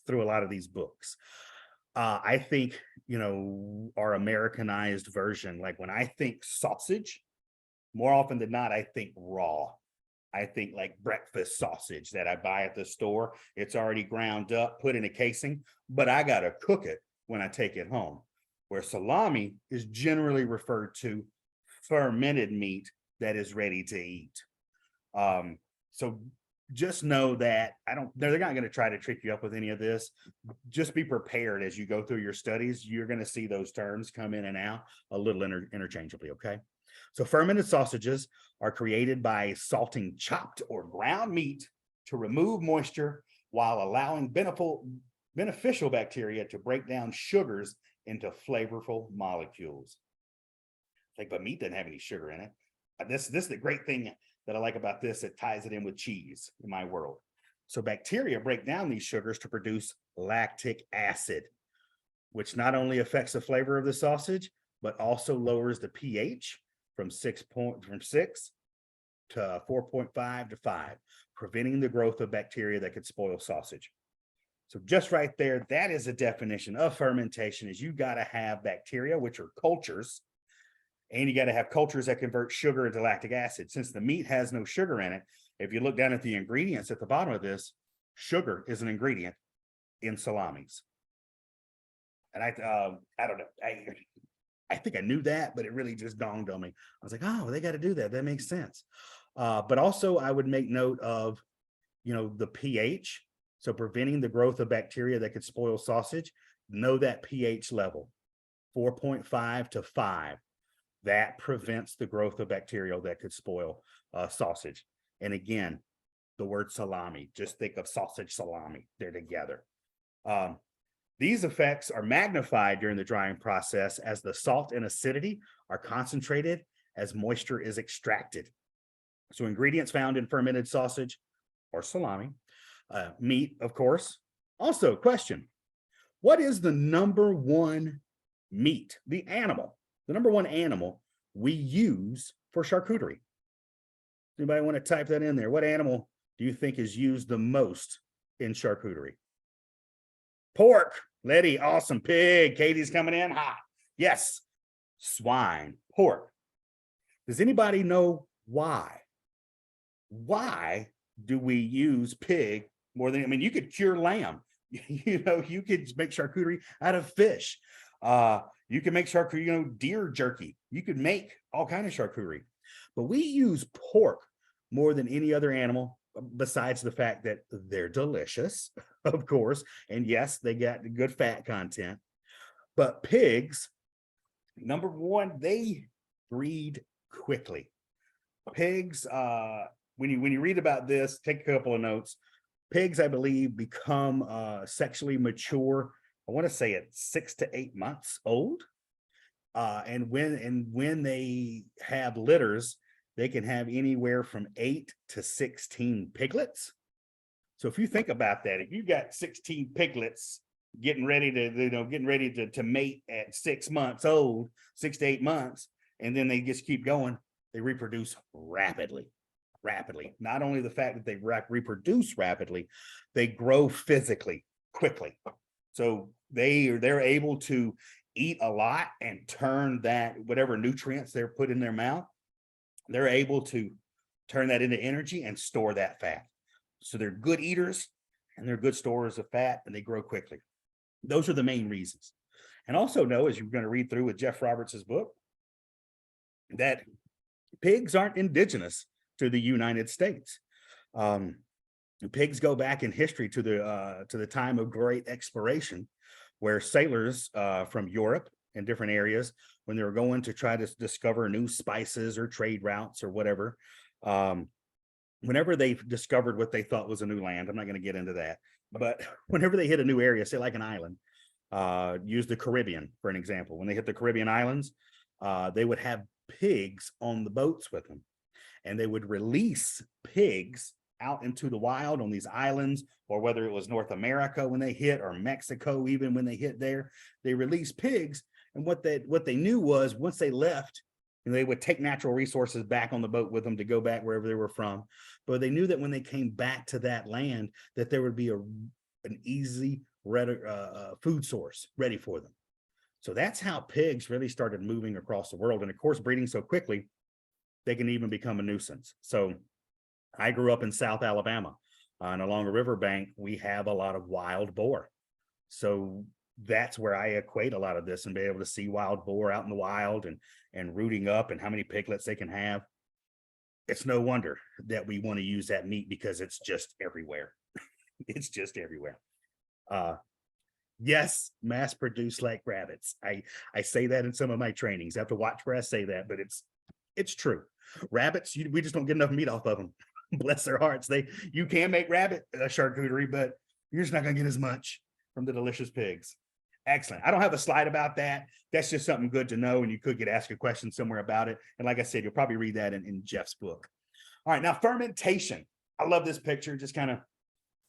through a lot of these books. I think, our Americanized version, like when I think sausage, more often than not, I think raw. I think like breakfast sausage that I buy at the store. It's already ground up, put in a casing, but I got to cook it when I take it home. Where salami is generally referred to fermented meat that is ready to eat. So just know that they're not going to try to trick you up with any of this. Just be prepared as you go through your studies. You're going to see those terms come in and out a little interchangeably. Okay. So fermented sausages are created by salting chopped or ground meat to remove moisture while allowing beneficial bacteria to break down sugars into flavorful molecules. But meat doesn't have any sugar in it. This is the great thing that I like about this. It ties it in with cheese in my world. So bacteria break down these sugars to produce lactic acid, which not only affects the flavor of the sausage, but also lowers the pH from 6 to 4.5 to 5, preventing the growth of bacteria that could spoil sausage. So just right there, that is a definition of fermentation. Is you got to have bacteria, which are cultures, and you got to have cultures that convert sugar into lactic acid. Since the meat has no sugar in it, if you look down at the ingredients at the bottom of this, sugar is an ingredient in salamis. And I don't know. I think I knew that, but it really just dawned on me. I was like, oh, they got to do that. That makes sense. But also I would make note of, the pH. So preventing the growth of bacteria that could spoil sausage, know that pH level, 4.5 to 5. That prevents the growth of bacteria that could spoil sausage. And again, the word salami, just think of sausage salami. They're together. These effects are magnified during the drying process as the salt and acidity are concentrated as moisture is extracted. So ingredients found in fermented sausage or salami, meat, of course. Also, question, what is the number one meat, the number one animal we use for charcuterie? Anybody want to type that in there? What animal do you think is used the most in charcuterie? Pork. Letty, awesome. Pig. Katie's coming in hot. Yes. Swine. Pork. Does anybody know why? Why do we use pig more than, you could cure lamb. You could make charcuterie out of fish. You can make charcuterie, deer jerky. You could make all kinds of charcuterie. But we use pork more than any other animal, besides the fact that they're delicious, of course. And yes, they got good fat content. But pigs, number one, they breed quickly. Pigs, when you read about this, take a couple of notes. Pigs, I believe, become sexually mature, I want to say at 6 to 8 months old. And when they have litters, they can have anywhere from 8 to 16 piglets. So if you think about that, if you got 16 piglets getting ready to mate at 6 months old, 6 to 8 months, and then they just keep going, they reproduce rapidly. Not only the fact that they reproduce rapidly, they grow physically quickly. So they're able to eat a lot and turn that, whatever nutrients they're put in their mouth, they're able to turn that into energy and store that fat. So they're good eaters and they're good storers of fat, and they grow quickly. Those are the main reasons. And also know, as you're going to read through with Jeff Roberts' book, that pigs aren't indigenous to the United States. Pigs go back in history to the time of great exploration, where sailors from Europe and different areas, when they were going to try to discover new spices or trade routes or whatever, whenever they discovered what they thought was a new land, I'm not going to get into that, but whenever they hit a new area, say like an island, use the Caribbean for an example. When they hit the Caribbean islands, they would have pigs on the boats with them, and they would release pigs out into the wild on these islands, or whether it was North America when they hit, or Mexico even when they hit there, they released pigs. And what they knew was once they left, and they would take natural resources back on the boat with them to go back wherever they were from. But they knew that when they came back to that land, that there would be an easy food source ready for them. So that's how pigs really started moving across the world. And of course, breeding so quickly, they can even become a nuisance. So I grew up in South Alabama, and along a riverbank, we have a lot of wild boar. So that's where I equate a lot of this, and be able to see wild boar out in the wild and rooting up and how many piglets they can have. It's no wonder that we want to use that meat, because it's just everywhere. It's just everywhere. Yes, mass produced like rabbits. I say that in some of my trainings. I have to watch where I say that, but it's true. Rabbits, we just don't get enough meat off of them. Bless their hearts. You can make rabbit charcuterie, but you're just not going to get as much from the delicious pigs. Excellent. I don't have a slide about that. That's just something good to know, and you could get asked a question somewhere about it. And like I said, you'll probably read that in Jeff's book. All right, now fermentation. I love this picture. Just kind of,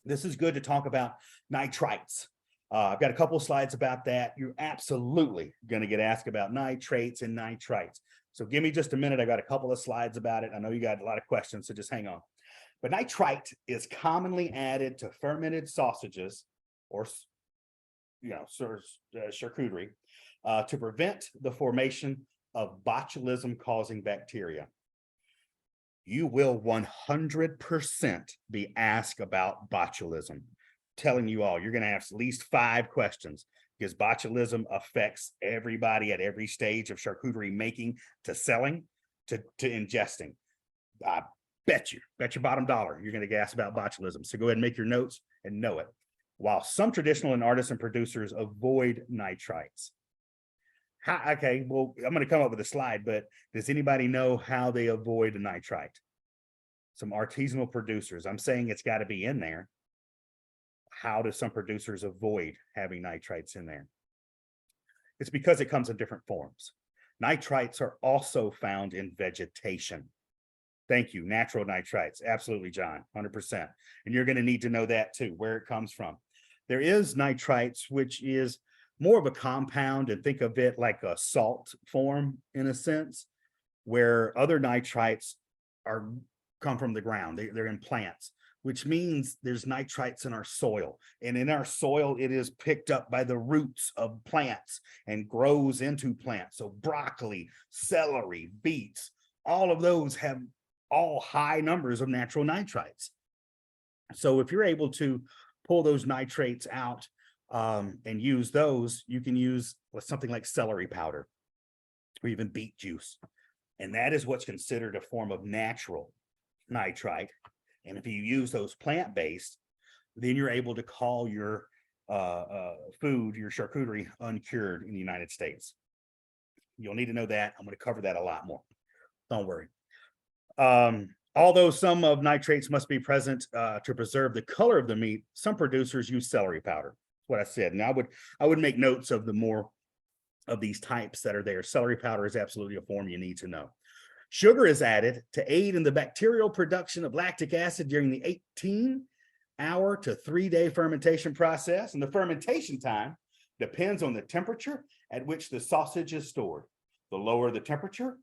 this is good to talk about nitrites. I've got a couple of slides about that. You're absolutely going to get asked about nitrates and nitrites. So give me just a minute. I got a couple of slides about it. I know you got a lot of questions, so just hang on. But nitrite is commonly added to fermented sausages, or charcuterie, to prevent the formation of botulism causing bacteria. You will 100% be asked about botulism. Telling you all, you're going to have at least 5 questions, because botulism affects everybody at every stage of charcuterie making, to selling, to ingesting. I bet your bottom dollar you're going to get asked about botulism. So go ahead and make your notes and know it. While some traditional and artisan producers avoid nitrites. Okay, well, I'm going to come up with a slide, but does anybody know how they avoid a nitrite? Some artisanal producers. I'm saying it's got to be in there. How do some producers avoid having nitrites in there? It's because it comes in different forms. Nitrites are also found in vegetation. Thank you. Natural nitrites. Absolutely, John. 100%. And you're going to need to know that too, where it comes from. There is nitrites, which is more of a compound, and think of it like a salt form in a sense, where other nitrites come from the ground. They're in plants, which means there's nitrites in our soil. And in our soil, it is picked up by the roots of plants and grows into plants. So broccoli, celery, beets, all of those have all high numbers of natural nitrites. So if you're able to pull those nitrates out and use those, you can use something like celery powder or even beet juice. And that is what's considered a form of natural nitrite. And if you use those plant-based, then you're able to call your food, your charcuterie, uncured in the United States. You'll need to know that. I'm going to cover that a lot more. Don't worry. Although some of nitrates must be present to preserve the color of the meat, some producers use celery powder. That's what I said. And I would make notes of the more of these types that are there. Celery powder is absolutely a form you need to know. Sugar is added to aid in the bacterial production of lactic acid during the 18-hour to 3-day fermentation process. And the fermentation time depends on the temperature at which the sausage is stored. The lower the temperature,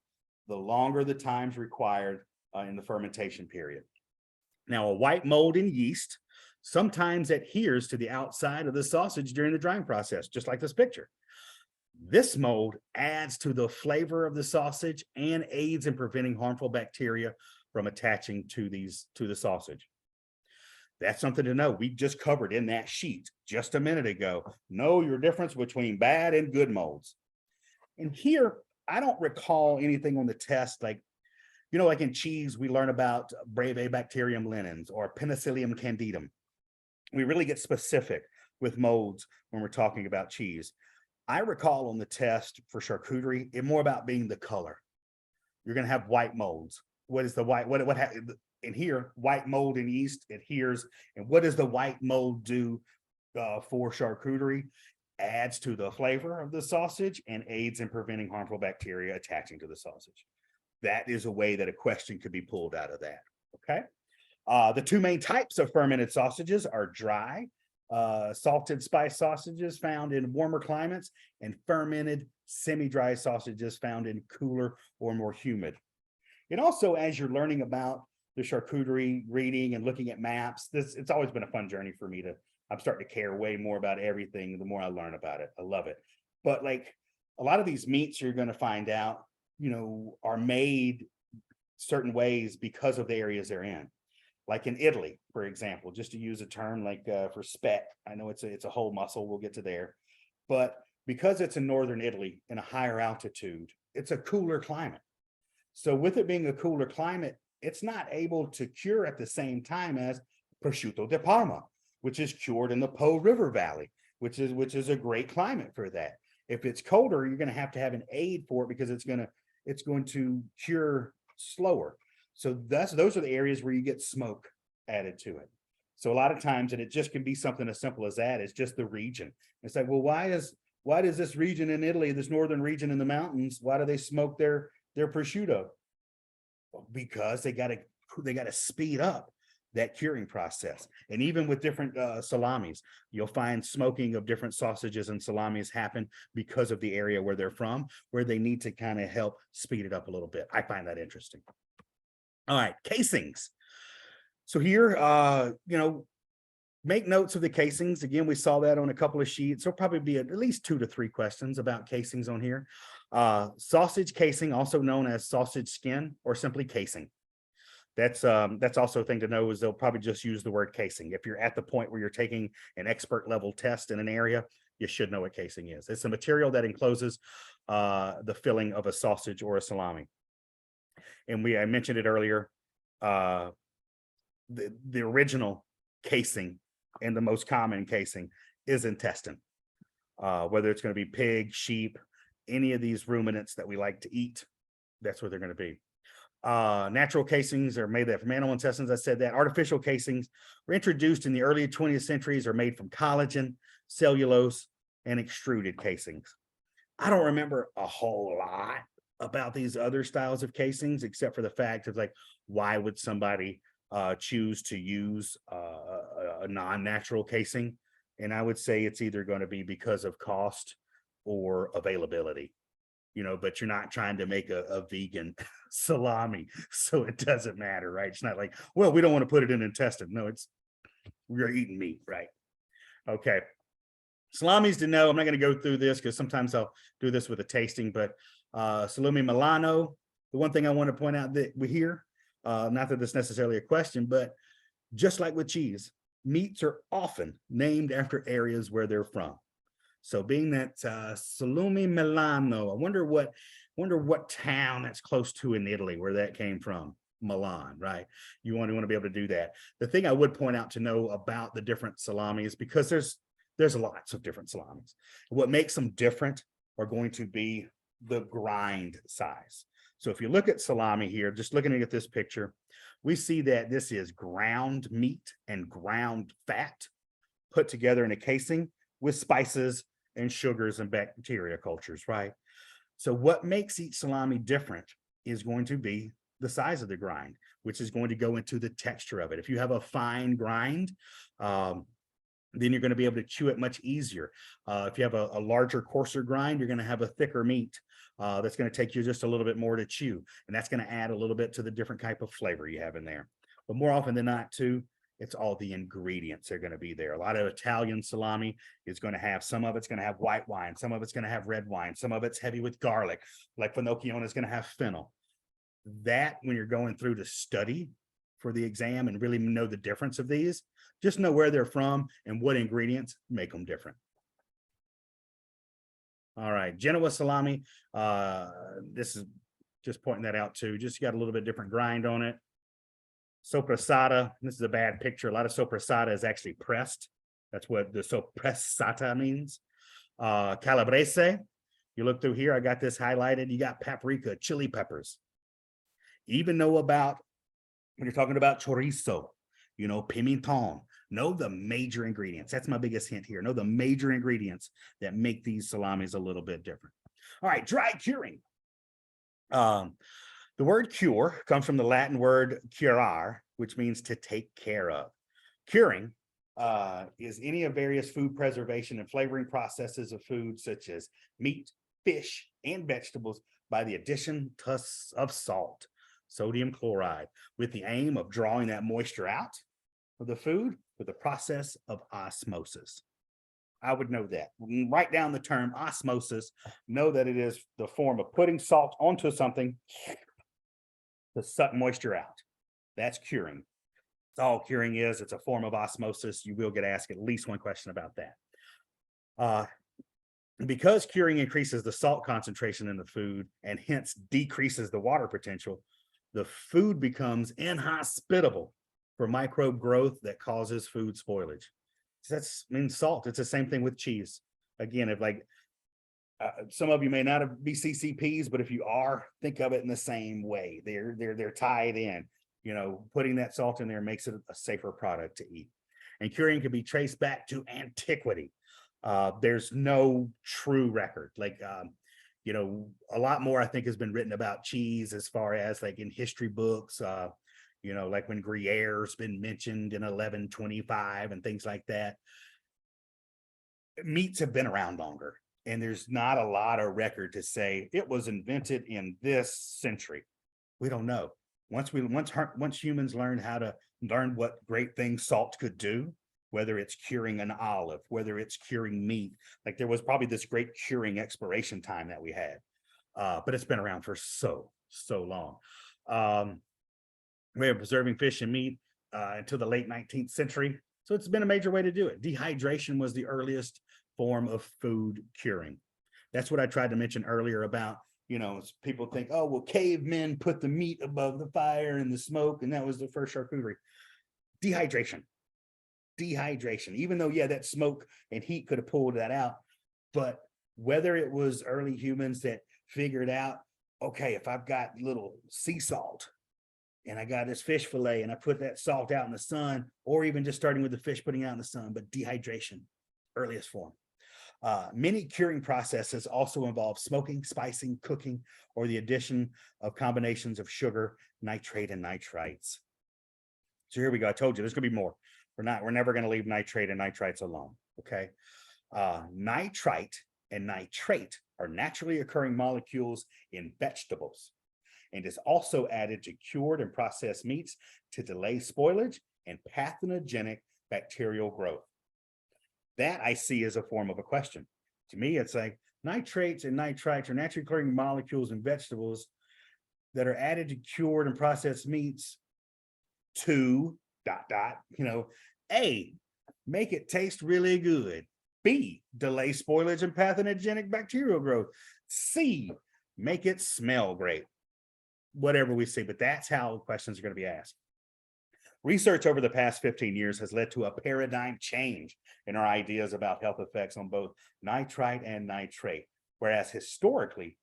the longer the times required in the fermentation period. Now, a white mold in yeast sometimes adheres to the outside of the sausage during the drying process, just like this picture. This mold adds to the flavor of the sausage and aids in preventing harmful bacteria from attaching to the sausage. That's something to know. We just covered in that sheet just a minute ago. Know your difference between bad and good molds. And here, I don't recall anything on the test like in cheese, we learn about Bravibacterium linens or Penicillium candidum. We really get specific with molds when we're talking about cheese. I recall on the test for charcuterie, it's more about being the color. You're going to have white molds. What is the white? What in here? White mold in yeast adheres. And what does the white mold do for charcuterie? Adds to the flavor of the sausage and aids in preventing harmful bacteria attaching to the sausage. That is a way that a question could be pulled out of that. Okay. The two main types of fermented sausages are dry, salted spice sausages found in warmer climates, and fermented semi-dry sausages found in cooler or more humid. And also, as you're learning about the charcuterie, reading and looking at maps, it's always been a fun journey for me. I'm starting to care way more about everything the more I learn about it. I love it. But like a lot of these meats you're going to find out, are made certain ways because of the areas they're in. Like in Italy, for example, just to use a term like for speck, I know it's a whole muscle, we'll get to there, but because it's in northern Italy in a higher altitude, it's a cooler climate. So with it being a cooler climate, it's not able to cure at the same time as prosciutto di Parma, which is cured in the Po River Valley, which is a great climate for that. If it's colder, you're going to have an aid for it because it's going to cure slower. So those are the areas where you get smoke added to it. So a lot of times, and it just can be something as simple as that. It's just the region. It's like, well, why does this region in Italy, this northern region in the mountains, why do they smoke their prosciutto? Well, because they got to speed up that curing process. And even with different salamis, you'll find smoking of different sausages and salamis happen because of the area where they're from, where they need to kind of help speed it up a little bit. I find that interesting. All right, casings. So here, make notes of the casings. Again, we saw that on a couple of sheets. There'll probably be at least 2 to 3 questions about casings on here. Sausage casing, also known as sausage skin or simply casing. That's also a thing to know is they'll probably just use the word casing. If you're at the point where you're taking an expert level test in an area, you should know what casing is. It's a material that encloses the filling of a sausage or a salami. And I mentioned it earlier, the original casing and the most common casing is intestine, whether it's going to be pig, sheep, any of these ruminants that we like to eat, that's what they're going to be. Natural casings are made from animal intestines. I said that. Artificial casings were introduced in the early 20th centuries, are made from collagen, cellulose, and extruded casings. I don't remember a whole lot about these other styles of casings, except for the fact of like, why would somebody choose to use a non-natural casing? And I would say it's either going to be because of cost or availability, but you're not trying to make a vegan salami, so it doesn't matter, right? It's not like, well, we don't want to put it in intestine. No, we're eating meat, right? Okay. Salamis to know, I'm not going to go through this because sometimes I'll do this with a tasting, but salumi Milano, the one thing I want to point out that we hear, not that that's necessarily a question, but just like with cheese, meats are often named after areas where they're from. So being that salumi Milano, I wonder what town that's close to in Italy where that came from. Milan, right? You want to be able to do that. The thing I would point out to know about the different salamis, because there's lots of different salamis. What makes them different are going to be the grind size. So if you look at salami here, just looking at this picture, we see that this is ground meat and ground fat put together in a casing with spices and sugars and bacteria cultures, right? So what makes each salami different is going to be the size of the grind, which is going to go into the texture of it. If you have a fine grind, then you're going to be able to chew it much easier. If you have a larger, coarser grind, you're going to have a thicker meat that's going to take you just a little bit more to chew. And that's going to add a little bit to the different type of flavor you have in there. But more often than not, too, it's all the ingredients that are going to be there. A lot of Italian salami is going to have, some of it's going to have white wine, some of it's going to have red wine, some of it's heavy with garlic, like Finocchione is going to have fennel. That, when you're going through to study for the exam and really know the difference of these, just know where they're from and what ingredients make them different. All right, Genoa salami. This is just pointing that out too. Just got a little bit different grind on it. Sopressata. This is a bad picture. A lot of sopressata is actually pressed. That's what the sopressata means. Calabrese. You look through here. I got this highlighted. You got paprika, chili peppers. Even know about when you're talking about chorizo, pimenton. Know the major ingredients. That's my biggest hint here. Know the major ingredients that make these salamis a little bit different. All right, dry curing. The word cure comes from the Latin word curare, which means to take care of. Curing is any of various food preservation and flavoring processes of food, such as meat, fish, and vegetables, by the addition of salt, sodium chloride, with the aim of drawing that moisture out of the food with the process of osmosis. I would know that. Write down the term osmosis, know that it is the form of putting salt onto something to suck moisture out. That's curing. That's all curing is. It's a form of osmosis. You will get asked at least one question about that. Because curing increases the salt concentration in the food and hence decreases the water potential, the food becomes inhospitable for microbe growth that causes food spoilage. So that's means salt. It's the same thing with cheese. Again, if some of you may not be CCPs, but if you are, think of it in the same way. They're tied in. Putting that salt in there makes it a safer product to eat. And curing can be traced back to antiquity. There's no true record. A lot more I think has been written about cheese as far as like in history books. Like when Gruyere's been mentioned in 1125 and things like that. Meats have been around longer, and there's not a lot of record to say it was invented in this century. We don't know. Once humans learn what great things salt could do, whether it's curing an olive, whether it's curing meat, like there was probably this great curing exploration time that we had, but it's been around for so long. We were preserving fish and meat until the late 19th century. So it's been a major way to do it. Dehydration was the earliest form of food curing. That's what I tried to mention earlier about, people think, oh, well, cavemen put the meat above the fire and the smoke, and that was the first charcuterie. Dehydration. Even though, that smoke and heat could have pulled that out. But whether it was early humans that figured out, okay, if I've got little sea salt, and I got this fish fillet and I put that salt out in the sun, or even just starting with the fish putting out in the sun, but dehydration, earliest form. Many curing processes also involve smoking, spicing, cooking, or the addition of combinations of sugar, nitrate, and nitrites. So here we go. I told you there's going to be more. We're never going to leave nitrate and nitrites alone. Okay. Nitrite and nitrate are naturally occurring molecules in vegetables, and is also added to cured and processed meats to delay spoilage and pathogenic bacterial growth. That I see as a form of a question. To me, it's like nitrates and nitrites are naturally occurring molecules in vegetables that are added to cured and processed meats to ... A, make it taste really good. B, delay spoilage and pathogenic bacterial growth. C, make it smell great. Whatever we see, but that's how questions are going to be asked. Research over the past 15 years has led to a paradigm change in our ideas about health effects on both nitrite and nitrate, whereas historically,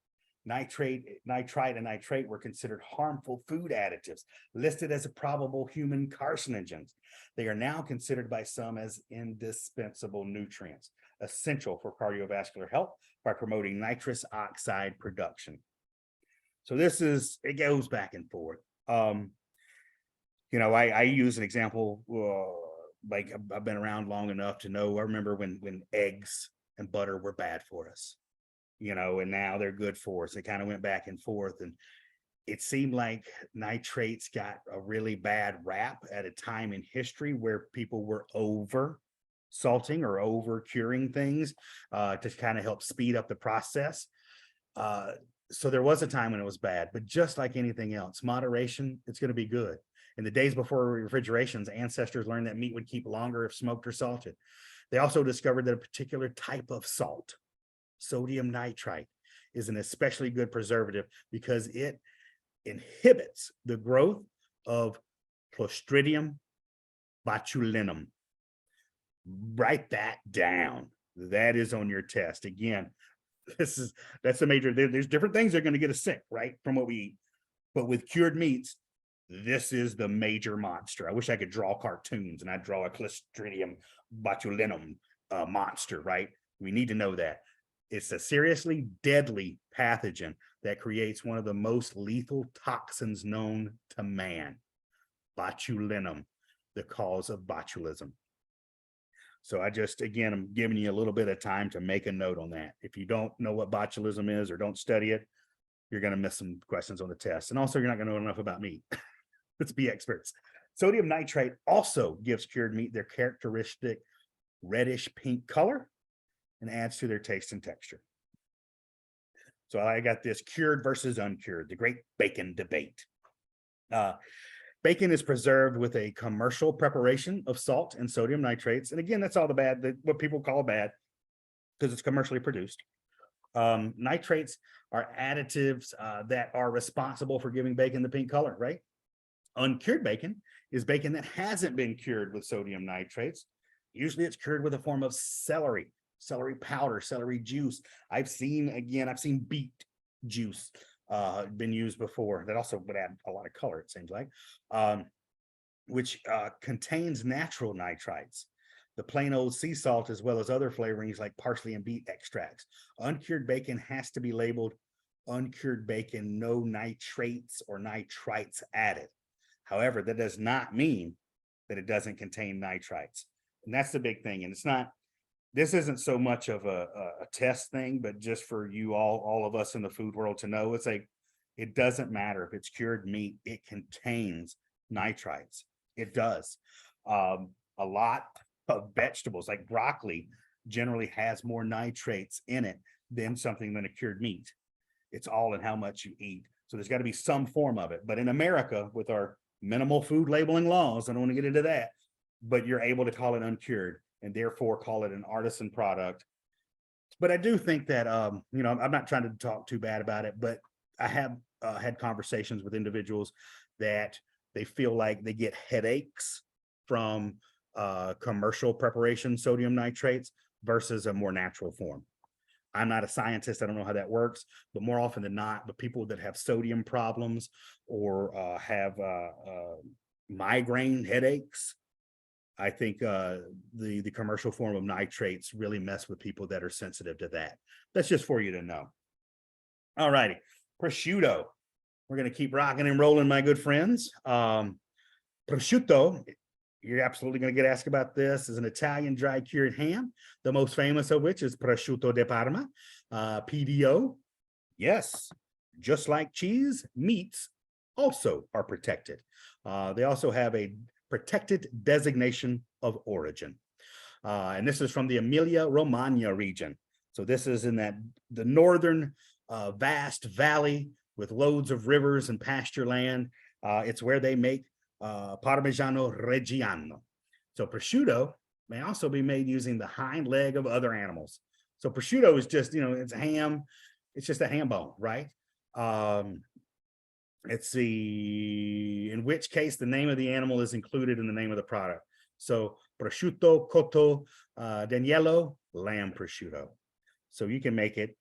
nitrite, and nitrate were considered harmful food additives, listed as probable human carcinogens. They are now considered by some as indispensable nutrients, essential for cardiovascular health by promoting nitrous oxide production. So it goes back and forth. I use an example, like I've been around long enough to know, I remember when eggs and butter were bad for us, and now they're good for us. It kind of went back and forth, and it seemed like nitrates got a really bad rap at a time in history where people were over salting or over curing things to kind of help speed up the process. So there was a time when it was bad, but just like anything else, moderation, it's going to be good. In the days before refrigerations, ancestors learned that meat would keep longer if smoked or salted. They also discovered that a particular type of salt, sodium nitrite, is an especially good preservative because it inhibits the growth of Clostridium botulinum. Write that down. That is on your test. Again, that's a major, there's different things that are going to get us sick, right, from what we eat. But with cured meats, this is the major monster. I wish I could draw cartoons and I'd draw a Clostridium botulinum monster, right? We need to know that. It's a seriously deadly pathogen that creates one of the most lethal toxins known to man, botulinum, the cause of botulism. So I just, again, I'm giving you a little bit of time to make a note on that. If you don't know what botulism is or don't study it, you're going to miss some questions on the test. And also, you're not going to know enough about meat. Let's be experts. Sodium nitrate also gives cured meat their characteristic reddish pink color and adds to their taste and texture. So I got this cured versus uncured, the great bacon debate. Bacon is preserved with a commercial preparation of salt and sodium nitrates. And again, that's all the bad, what people call bad, because it's commercially produced. Nitrates are additives that are responsible for giving bacon the pink color, right? Uncured bacon is bacon that hasn't been cured with sodium nitrates. Usually it's cured with a form of celery powder, celery juice. I've seen beet juice been used before. That also would add a lot of color, it seems like, which contains natural nitrites, the plain old sea salt, as well as other flavorings like parsley and beet extracts. Uncured bacon has to be labeled uncured bacon, no nitrates or nitrites added. However, that does not mean that it doesn't contain nitrites. And that's the big thing. And it's not, this isn't so much of a test thing, but just for you all of us in the food world to know, it's like, it doesn't matter if it's cured meat, it contains nitrites. It does. A lot of vegetables like broccoli generally has more nitrates in it than something than a cured meat. It's all in how much you eat. So there's got to be some form of it. But in America, with our minimal food labeling laws, I don't want to get into that, but you're able to call it uncured and therefore call it an artisan product. But I do think that, I'm not trying to talk too bad about it, but I have had conversations with individuals that they feel like they get headaches from commercial preparation sodium nitrates versus a more natural form. I'm not a scientist. I don't know how that works, but more often than not, the people that have sodium problems or have migraine headaches, I think the commercial form of nitrates really mess with people that are sensitive to that. That's just for you to know. All righty, prosciutto. We're going to keep rocking and rolling, my good friends. Prosciutto, you're absolutely going to get asked about this, is an Italian dry cured ham, the most famous of which is prosciutto di Parma, PDO. Yes, just like cheese, meats also are protected. They also have a protected designation of origin. And this is from the Emilia-Romagna region. So this is in the northern vast valley with loads of rivers and pasture land. It's where they make Parmigiano Reggiano. So prosciutto may also be made using the hind leg of other animals. So prosciutto is just, it's a ham. It's just a ham bone, right? Let's see, in which case the name of the animal is included in the name of the product. So prosciutto cotto d'agnello, lamb prosciutto. So you can make it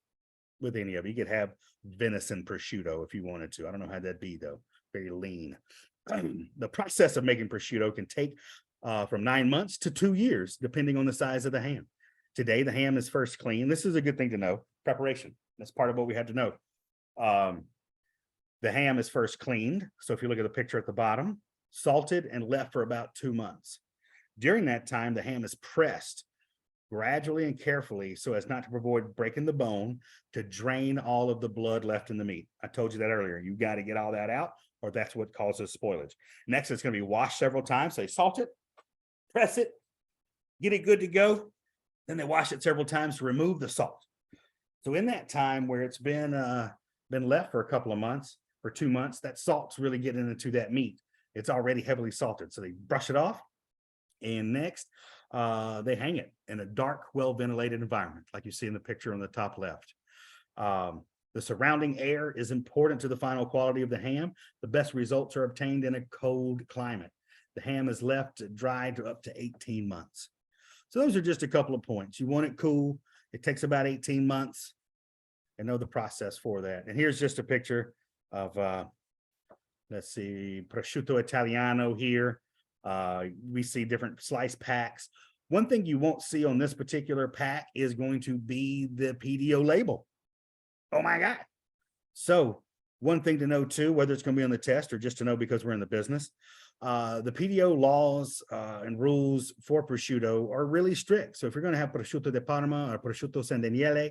with any of it. You could have venison prosciutto if you wanted to. I don't know how that'd be though. Very lean. The process of making prosciutto can take from 9 months to 2 years, depending on the size of the ham. Today, the ham is first cleaned. This is a good thing to know. Preparation. That's part of what we had to know. The ham is first cleaned. So if you look at the picture at the bottom, salted and left for about 2 months. During that time, the ham is pressed gradually and carefully so as not to avoid breaking the bone, to drain all of the blood left in the meat. I told you that earlier. You got to get all that out, or that's what causes spoilage. Next, it's going to be washed several times. So they salt it, press it, get it good to go. Then they wash it several times to remove the salt. So in that time where it's been left for a couple of months, for 2 months, that salt's really getting into that meat. It's already heavily salted. So they brush it off. And next, they hang it in a dark, well-ventilated environment, like you see in the picture on the top left. The surrounding air is important to the final quality of the ham. The best results are obtained in a cold climate. The ham is left dried to up to 18 months. So those are just a couple of points. You want it cool. It takes about 18 months. And know the process for that. And here's just a picture of, let's see, prosciutto Italiano here. We see different slice packs. One thing you won't see on this particular pack is going to be the PDO label. Oh my God. So one thing to know too, whether it's going to be on the test or just to know because we're in the business, the PDO laws and rules for prosciutto are really strict. So if you're going to have prosciutto de Parma or prosciutto San Daniele,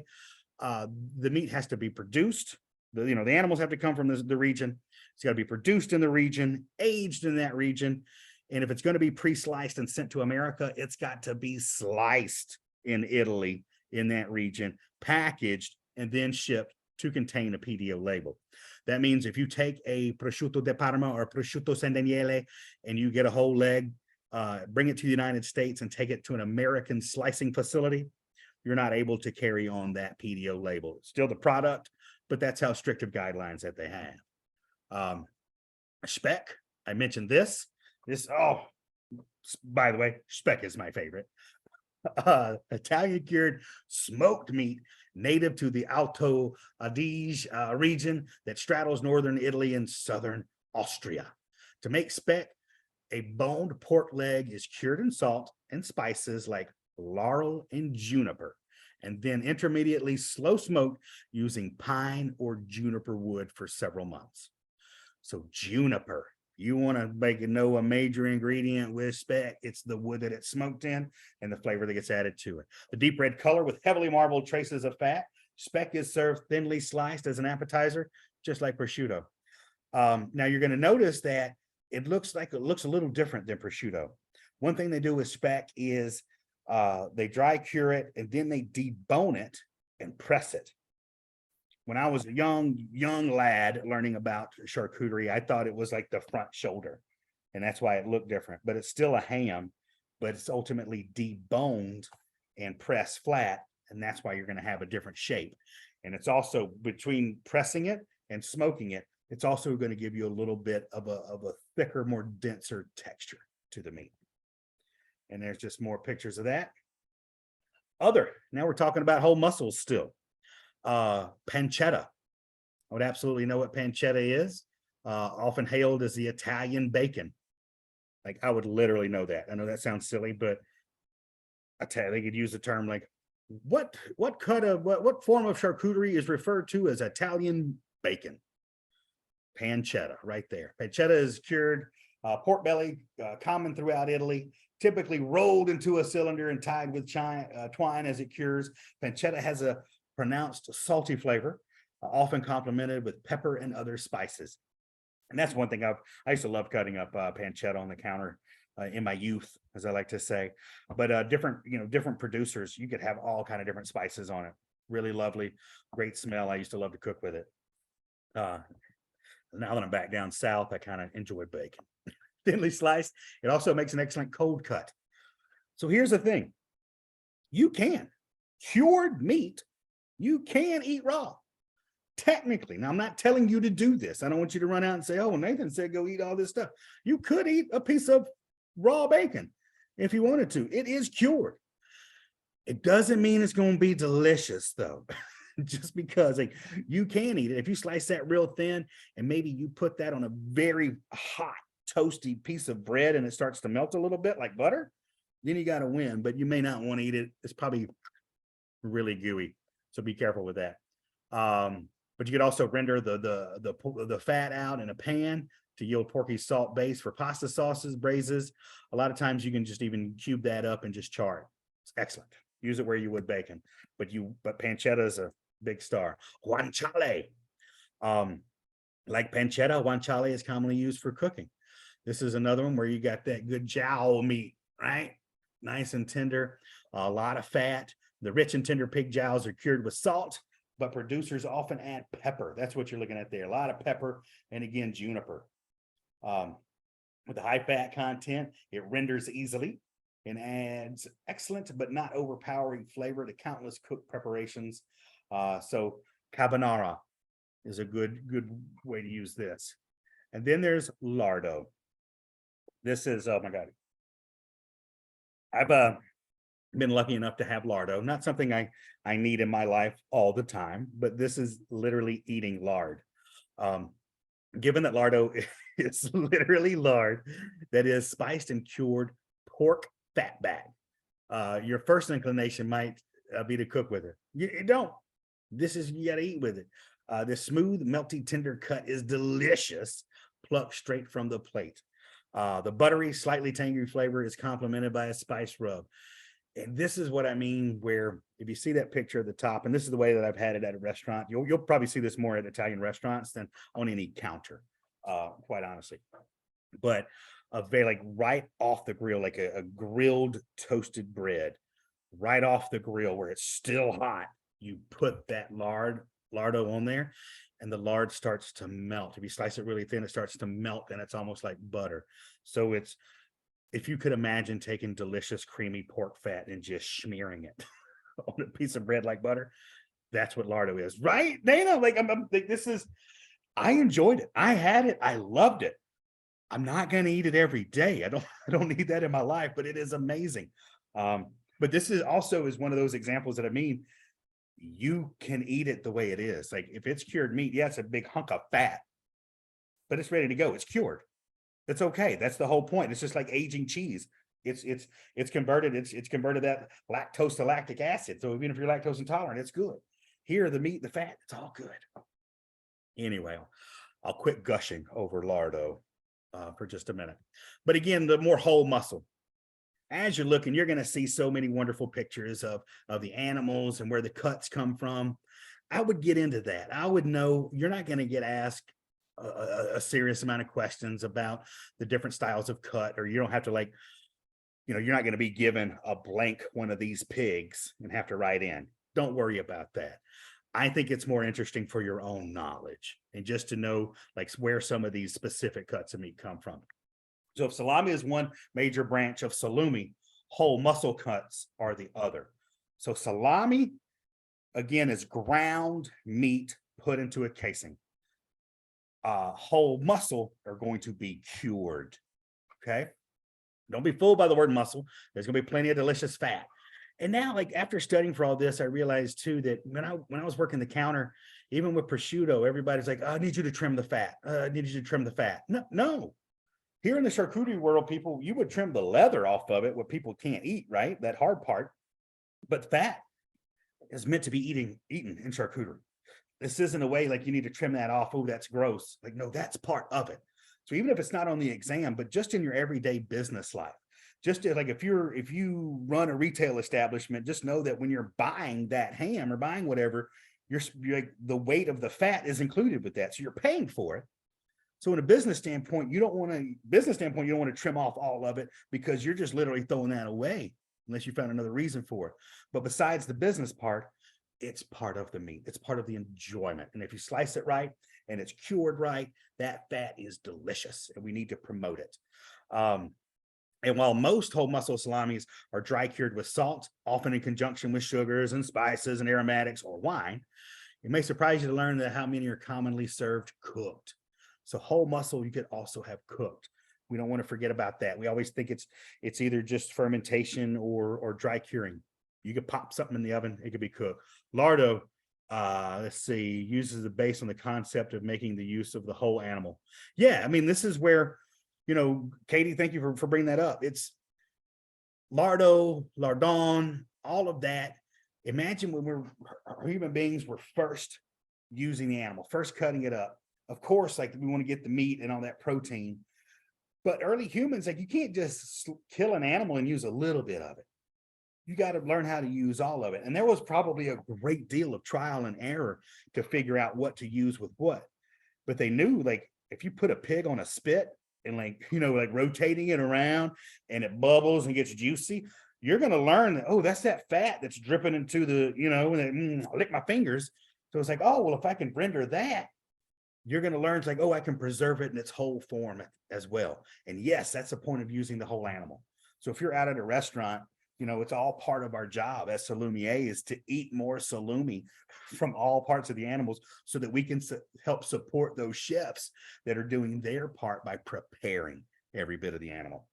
the meat has to be produced. The animals have to come from the region. It's got to be produced in the region, aged in that region. And if it's going to be pre-sliced and sent to America, it's got to be sliced in Italy, in that region, packaged, and then shipped to contain a PDO label. That means if you take a prosciutto de Parma or prosciutto San Daniele and you get a whole leg, bring it to the United States and take it to an American slicing facility, you're not able to carry on that PDO label. It's still the product, but that's how strict of guidelines that they have. Speck, I mentioned this. By the way, speck is my favorite. Italian cured smoked meat native to the Alto Adige region that straddles northern Italy and southern Austria. To make speck, a boned pork leg is cured in salt and spices like laurel and juniper, and then intermediately slow smoked using pine or juniper wood for several months. So juniper, you want to make a major ingredient with speck, it's the wood that it's smoked in and the flavor that gets added to it. The deep red color with heavily marbled traces of fat. Speck is served thinly sliced as an appetizer, just like prosciutto. Now you're going to notice that it looks a little different than prosciutto. One thing they do with speck is they dry cure it and then they debone it and press it. When I was a young lad learning about charcuterie, I thought it was like the front shoulder, and that's why it looked different. But it's still a ham, but it's ultimately deboned and pressed flat, and that's why you're going to have a different shape. And it's also, between pressing it and smoking it, it's also going to give you a little bit of a thicker, more denser texture to the meat. And there's just more pictures of that. Now we're talking about whole muscles still. Pancetta. I would absolutely know what pancetta is. Often hailed as the Italian bacon. Like, I would literally know that. I know that sounds silly, but they could use the term like, what form of charcuterie is referred to as Italian bacon? Pancetta, right there. Pancetta is cured pork belly, common throughout Italy, typically rolled into a cylinder and tied with twine as it cures. Pancetta has a pronounced salty flavor, often complemented with pepper and other spices. And that's one thing I used to love cutting up pancetta on the counter in my youth, as I like to say. But different producers, you could have all kind of different spices on it. Really lovely, great smell. I used to love to cook with it. Now that I'm back down south, I kind of enjoy bacon. Thinly sliced, it also makes an excellent cold cut. So here's the thing. You can. Cured meat, you can eat raw. Technically. Now, I'm not telling you to do this. I don't want you to run out and say, oh, Nathan said go eat all this stuff. You could eat a piece of raw bacon if you wanted to. It is cured. It doesn't mean it's going to be delicious, though. Just because you can eat it. If you slice that real thin and maybe you put that on a very hot, toasty piece of bread and it starts to melt a little bit like butter, then you got to win. But you may not want to eat it. It's probably really gooey. So be careful with that. But you could also render the fat out in a pan to yield porky salt base for pasta sauces, braises. A lot of times you can just even cube that up and just char it. It's excellent. Use it where you would bacon. But pancetta is a big star. Guanciale. Like pancetta, guanciale is commonly used for cooking. This is another one where you got that good jowl meat, right? Nice and tender, a lot of fat. The rich and tender pig jowls are cured with salt, but producers often add pepper. That's what you're looking at there. A lot of pepper and, again, juniper. With the high fat content, it renders easily and adds excellent but not overpowering flavor to countless cooked preparations. So carbonara is a good way to use this. And then there's lardo. This is, oh my God. I've been lucky enough to have lardo. Not something I need in my life all the time, but this is literally eating lard. Given that lardo is literally lard that is spiced and cured pork fat bag, your first inclination might be to cook with it. You don't. You got to eat with it. This smooth, melty, tender cut is delicious, plucked straight from the plate. The buttery, slightly tangy flavor is complemented by a spice rub. And this is what I mean, where if you see that picture at the top, and this is the way that I've had it at a restaurant, you'll probably see this more at Italian restaurants than on any counter, quite honestly. But a very like right off the grill, like a grilled toasted bread, right off the grill where it's still hot. You put that lardo on there, and the lard starts to melt. If you slice it really thin, it starts to melt, and it's almost like butter. So it's, if you could imagine taking delicious creamy pork fat and just smearing it on a piece of bread like butter, that's what lardo is, right, Dana? Like I'm like, this is, I enjoyed it. I had it. I loved it. I'm not going to eat it every day. I don't need that in my life, but it is amazing. But this is also is one of those examples that I mean, you can eat it the way it is. Like if it's cured meat, yeah, it's a big hunk of fat, but it's ready to go. It's cured. That's okay. That's the whole point. It's just like aging cheese. It's converted. It's converted that lactose to lactic acid. So even if you're lactose intolerant, it's good. Here, the meat, the fat, it's all good. Anyway, I'll quit gushing over lardo for just a minute. But again, the more whole muscle. As you're looking, you're going to see so many wonderful pictures of the animals and where the cuts come from. I would get into that. I would know you're not going to get asked a serious amount of questions about the different styles of cut, or you don't have to like, you're not going to be given a blank one of these pigs and have to write in. Don't worry about that. I think it's more interesting for your own knowledge and just to know like where some of these specific cuts of meat come from. So if salami is one major branch of salumi, whole muscle cuts are the other. So salami, again, is ground meat put into a casing. Whole muscle are going to be cured. Okay. Don't be fooled by the word muscle. There's going to be plenty of delicious fat. And now, like after studying for all this, I realized too that when I was working the counter, even with prosciutto, everybody's like, oh, I need you to trim the fat. I need you to trim the fat. No. Here in the charcuterie world, people, you would trim the leather off of it, what people can't eat, right? That hard part. But fat is meant to be eaten in charcuterie. This isn't a way like you need to trim that off. Oh, that's gross. Like, no, that's part of it. So even if it's not on the exam, but just in your everyday business life, just to, like if you run a retail establishment, just know that when you're buying that ham or buying whatever, you're like the weight of the fat is included with that. So you're paying for it. So in a business standpoint, you don't want to trim off all of it because you're just literally throwing that away unless you found another reason for it. But besides the business part, it's part of the meat. It's part of the enjoyment. And if you slice it right and it's cured right, that fat is delicious and we need to promote it. And while most whole muscle salamis are dry cured with salt, often in conjunction with sugars and spices and aromatics or wine, it may surprise you to learn that how many are commonly served cooked. So whole muscle you could also have cooked. We don't want to forget about that. We always think it's either just fermentation or dry curing. You could pop something in the oven, it could be cooked. Lardo, let's see, uses the base on the concept of making the use of the whole animal. Yeah, I mean, this is where, Katie, thank you for bringing that up. It's lardo, lardon, all of that. Imagine when human beings were first using the animal, first cutting it up. Of course, like we want to get the meat and all that protein, but early humans, like you can't just kill an animal and use a little bit of it. You got to learn how to use all of it. And there was probably a great deal of trial and error to figure out what to use with what. But they knew, like, if you put a pig on a spit and like rotating it around and it bubbles and gets juicy, you're going to learn that, oh, that's that fat that's dripping into the, and I lick my fingers. So it's like, oh, well, if I can render that, you're going to learn, it's like, oh, I can preserve it in its whole form as well. And yes, that's the point of using the whole animal. So if you're out at a restaurant, it's all part of our job as salumiers to eat more salumi from all parts of the animals so that we can help support those chefs that are doing their part by preparing every bit of the animal.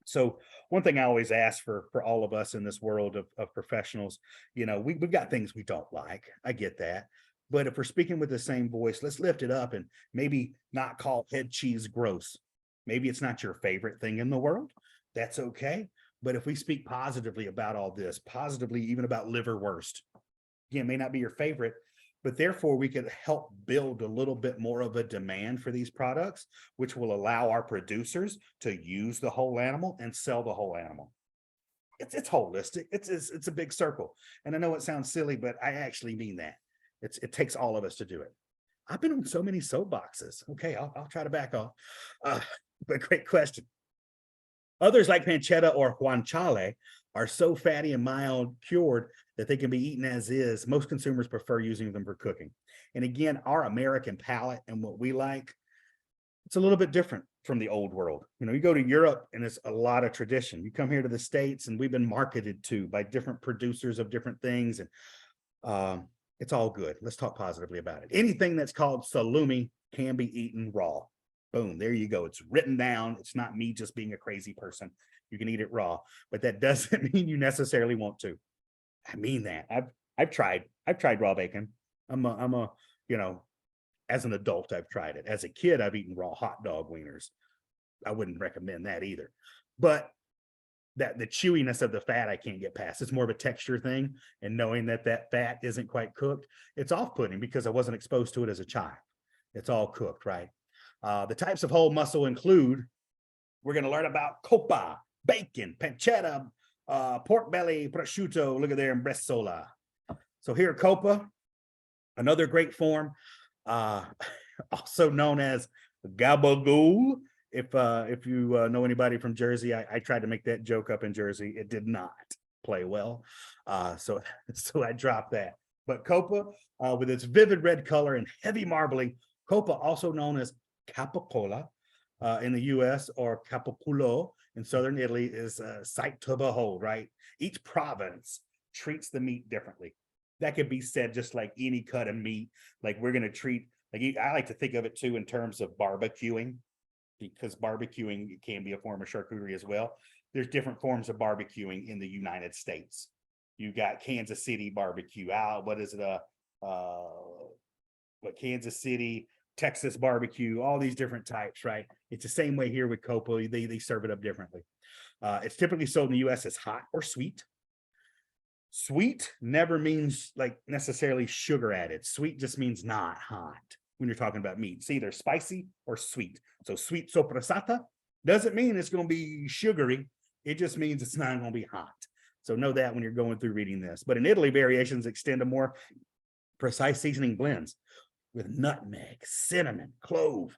So one thing I always ask for all of us in this world of professionals, we've got things we don't like. I get that. But if we're speaking with the same voice, let's lift it up and maybe not call head cheese gross. Maybe it's not your favorite thing in the world. That's okay. But if we speak positively about all this, positively even about liverwurst, again, may not be your favorite, but therefore we could help build a little bit more of a demand for these products, which will allow our producers to use the whole animal and sell the whole animal. It's holistic. It's a big circle. And I know it sounds silly, but I actually mean that. It takes all of us to do it. I've been on so many soapboxes. Okay, I'll try to back off. But great question. Others like pancetta or guanciale are so fatty and mild cured that they can be eaten as is. Most consumers prefer using them for cooking. And again, our American palate and what we like, it's a little bit different from the old world. You know, you go to Europe and it's a lot of tradition. You come here to the States and we've been marketed to by different producers of different things. And it's all good. Let's talk positively about it. Anything that's called salumi can be eaten raw. Boom, there you go. It's written down. It's not me just being a crazy person. You can eat it raw, but that doesn't mean you necessarily want to. I mean that. I've tried raw bacon. You know, as an adult, I've tried it. As a kid, I've eaten raw hot dog wieners. I wouldn't recommend that either. But that the chewiness of the fat I can't get past. It's more of a texture thing. And knowing that that fat isn't quite cooked, it's off-putting because I wasn't exposed to it as a child. It's all cooked, right? The types of whole muscle include, we're going to learn about coppa, bacon, pancetta, pork belly, prosciutto, look at there, and bresaola. So here, coppa, another great form, also known as gabagool. If you know anybody from Jersey, I tried to make that joke up in Jersey. It did not play well. So I dropped that. But coppa, with its vivid red color and heavy marbling, coppa, also known as capicola in the US, or capiculo in southern Italy, is a sight to behold, right? Each province treats the meat differently. That could be said just like any cut of meat. Like we're going to treat, like I like to think of it too in terms of barbecuing, because barbecuing can be a form of charcuterie as well. There's different forms of barbecuing in the United States. You got Kansas City barbecue out. What is it? Kansas City, Texas barbecue, all these different types, right? It's the same way here with coppa. They serve it up differently. It's typically sold in the US as hot or sweet. Sweet never means like necessarily sugar added. Sweet just means not hot when you're talking about meat. It's either spicy or sweet. So sweet soppressata doesn't mean it's going to be sugary. It just means it's not going to be hot. So know that when you're going through reading this. But in Italy, variations extend to more precise seasoning blends with nutmeg, cinnamon, clove,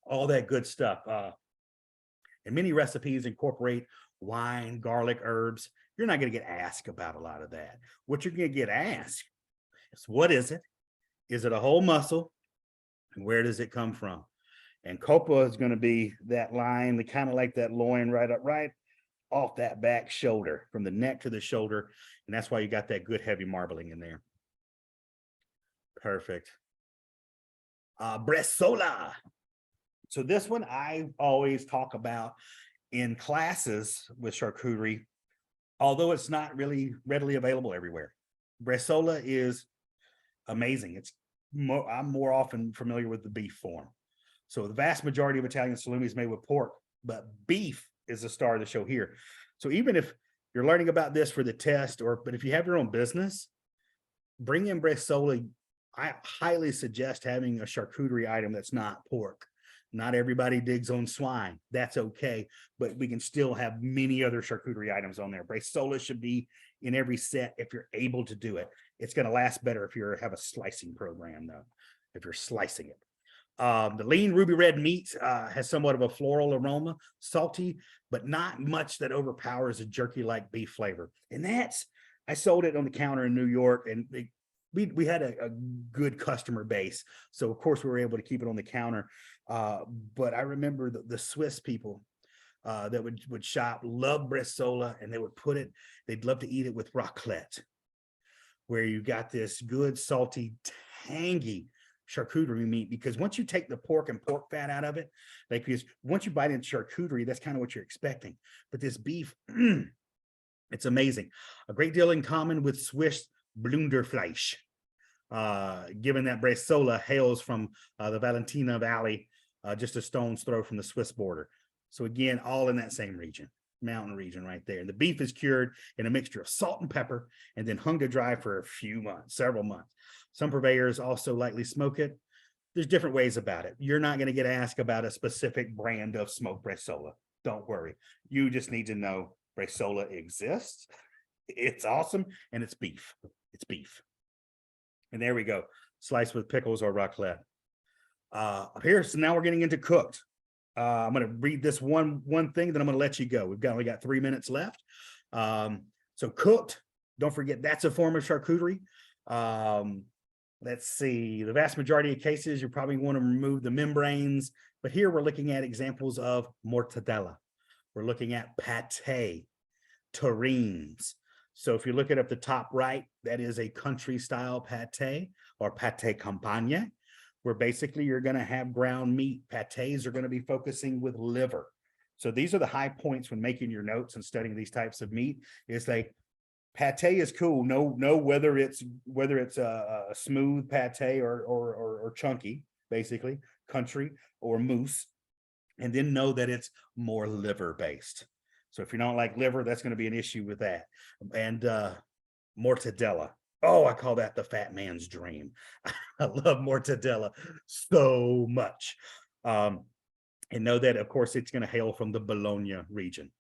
all that good stuff. And many recipes incorporate wine, garlic, herbs. You're not going to get asked about a lot of that. What you're going to get asked is, what is it? Is it a whole muscle? And where does it come from? And coppa is going to be that line, the kind of like that loin right up, right off that back shoulder, from the neck to the shoulder. And that's why you got that good heavy marbling in there. Perfect. Bresaola. So this one I always talk about in classes with charcuterie, although it's not really readily available everywhere. Bresaola is amazing. I'm more often familiar with the beef form. So the vast majority of Italian salumi is made with pork, but beef is the star of the show here. So even if you're learning about this for the test, but if you have your own business, bring in bresaola. I highly suggest having a charcuterie item that's not pork. Not everybody digs on swine. That's okay, but we can still have many other charcuterie items on there. Bresaola should be in every set if you're able to do it. It's going to last better if you have a slicing program, though, if you're slicing it. The lean ruby red meat has somewhat of a floral aroma, salty, but not much that overpowers a jerky-like beef flavor. And I sold it on the counter in New York, and we had a good customer base. So of course we were able to keep it on the counter. But I remember the Swiss people that would shop love bresaola, and they'd love to eat it with raclette, where you got this good, salty, tangy charcuterie meat. Because once you take the pork and pork fat out of it, because once you bite into charcuterie, that's kind of what you're expecting. But this beef, it's amazing. A great deal in common with Swiss Blunderfleisch, given that bresaola hails from the Valentina Valley, just a stone's throw from the Swiss border. So again, all in that same region. mountain region right there. And the beef is cured in a mixture of salt and pepper and then hung to dry for a few months, several months. Some purveyors also lightly smoke it. There's different ways about it. You're not going to get asked about a specific brand of smoked bresaola. Don't worry. You just need to know bresaola exists. It's awesome, and it's beef. It's beef. And there we go. Sliced with pickles or raclette. Here, so now we're getting into cooked. I'm going to read this one thing, then I'm going to let you go. We've only got 3 minutes left. So cooked, don't forget that's a form of charcuterie. Let's see, the vast majority of cases, you probably want to remove the membranes, but here we're looking at examples of mortadella. We're looking at pate, terrines. So if you look at up the top right, that is a country style pate or pate campagne, where basically you're going to have ground meat. Pates are going to be focusing with liver. So these are the high points when making your notes and studying these types of meat. Is like pate is cool. Know whether it's a smooth pate or chunky, basically country or mousse, and then know that it's more liver based. So if you don't like liver, that's going to be an issue with that. And mortadella. Oh, I call that the fat man's dream. I love mortadella so much. And know that, of course, it's going to hail from the Bologna region,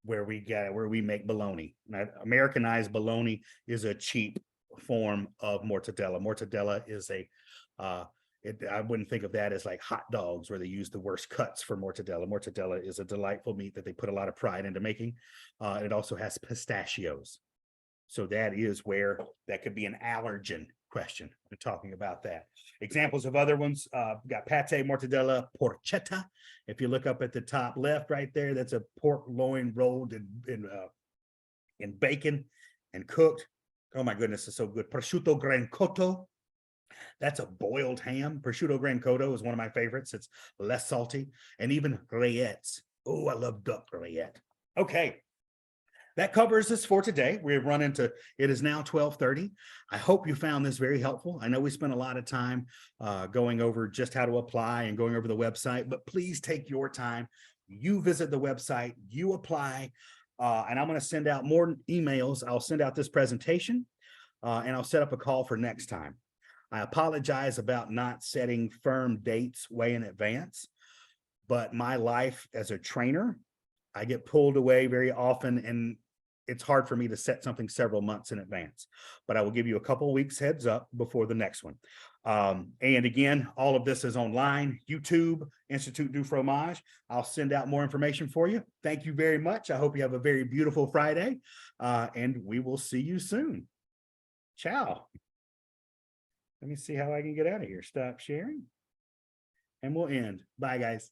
where we make bologna. Now, Americanized bologna is a cheap form of mortadella. Mortadella is I wouldn't think of that as like hot dogs where they use the worst cuts for mortadella. Mortadella is a delightful meat that they put a lot of pride into making. It also has pistachios. So that is where that could be an allergen question. We're talking about that. Examples of other ones, got pate, mortadella, porchetta. If you look up at the top left right there, that's a pork loin rolled in bacon and cooked. Oh my goodness, it's so good. Prosciutto gran cotto. That's a boiled ham. Prosciutto gran cotto is one of my favorites. It's less salty. And even rillettes. Oh, I love duck rillette. Okay. That covers us for today. We've run into, it is now 12:30. I hope you found this very helpful. I know we spent a lot of time going over just how to apply and going over the website, but please take your time. You visit the website, you apply, and I'm going to send out more emails. I'll send out this presentation and I'll set up a call for next time. I apologize about not setting firm dates way in advance, but my life as a trainer, I get pulled away very often, and it's hard for me to set something several months in advance, but I will give you a couple of weeks heads up before the next one. And again, all of this is online, YouTube, Institut du Fromage. I'll send out more information for you. Thank you very much. I hope you have a very beautiful Friday, and we will see you soon. Ciao. Let me see how I can get out of here. Stop sharing, and we'll end. Bye, guys.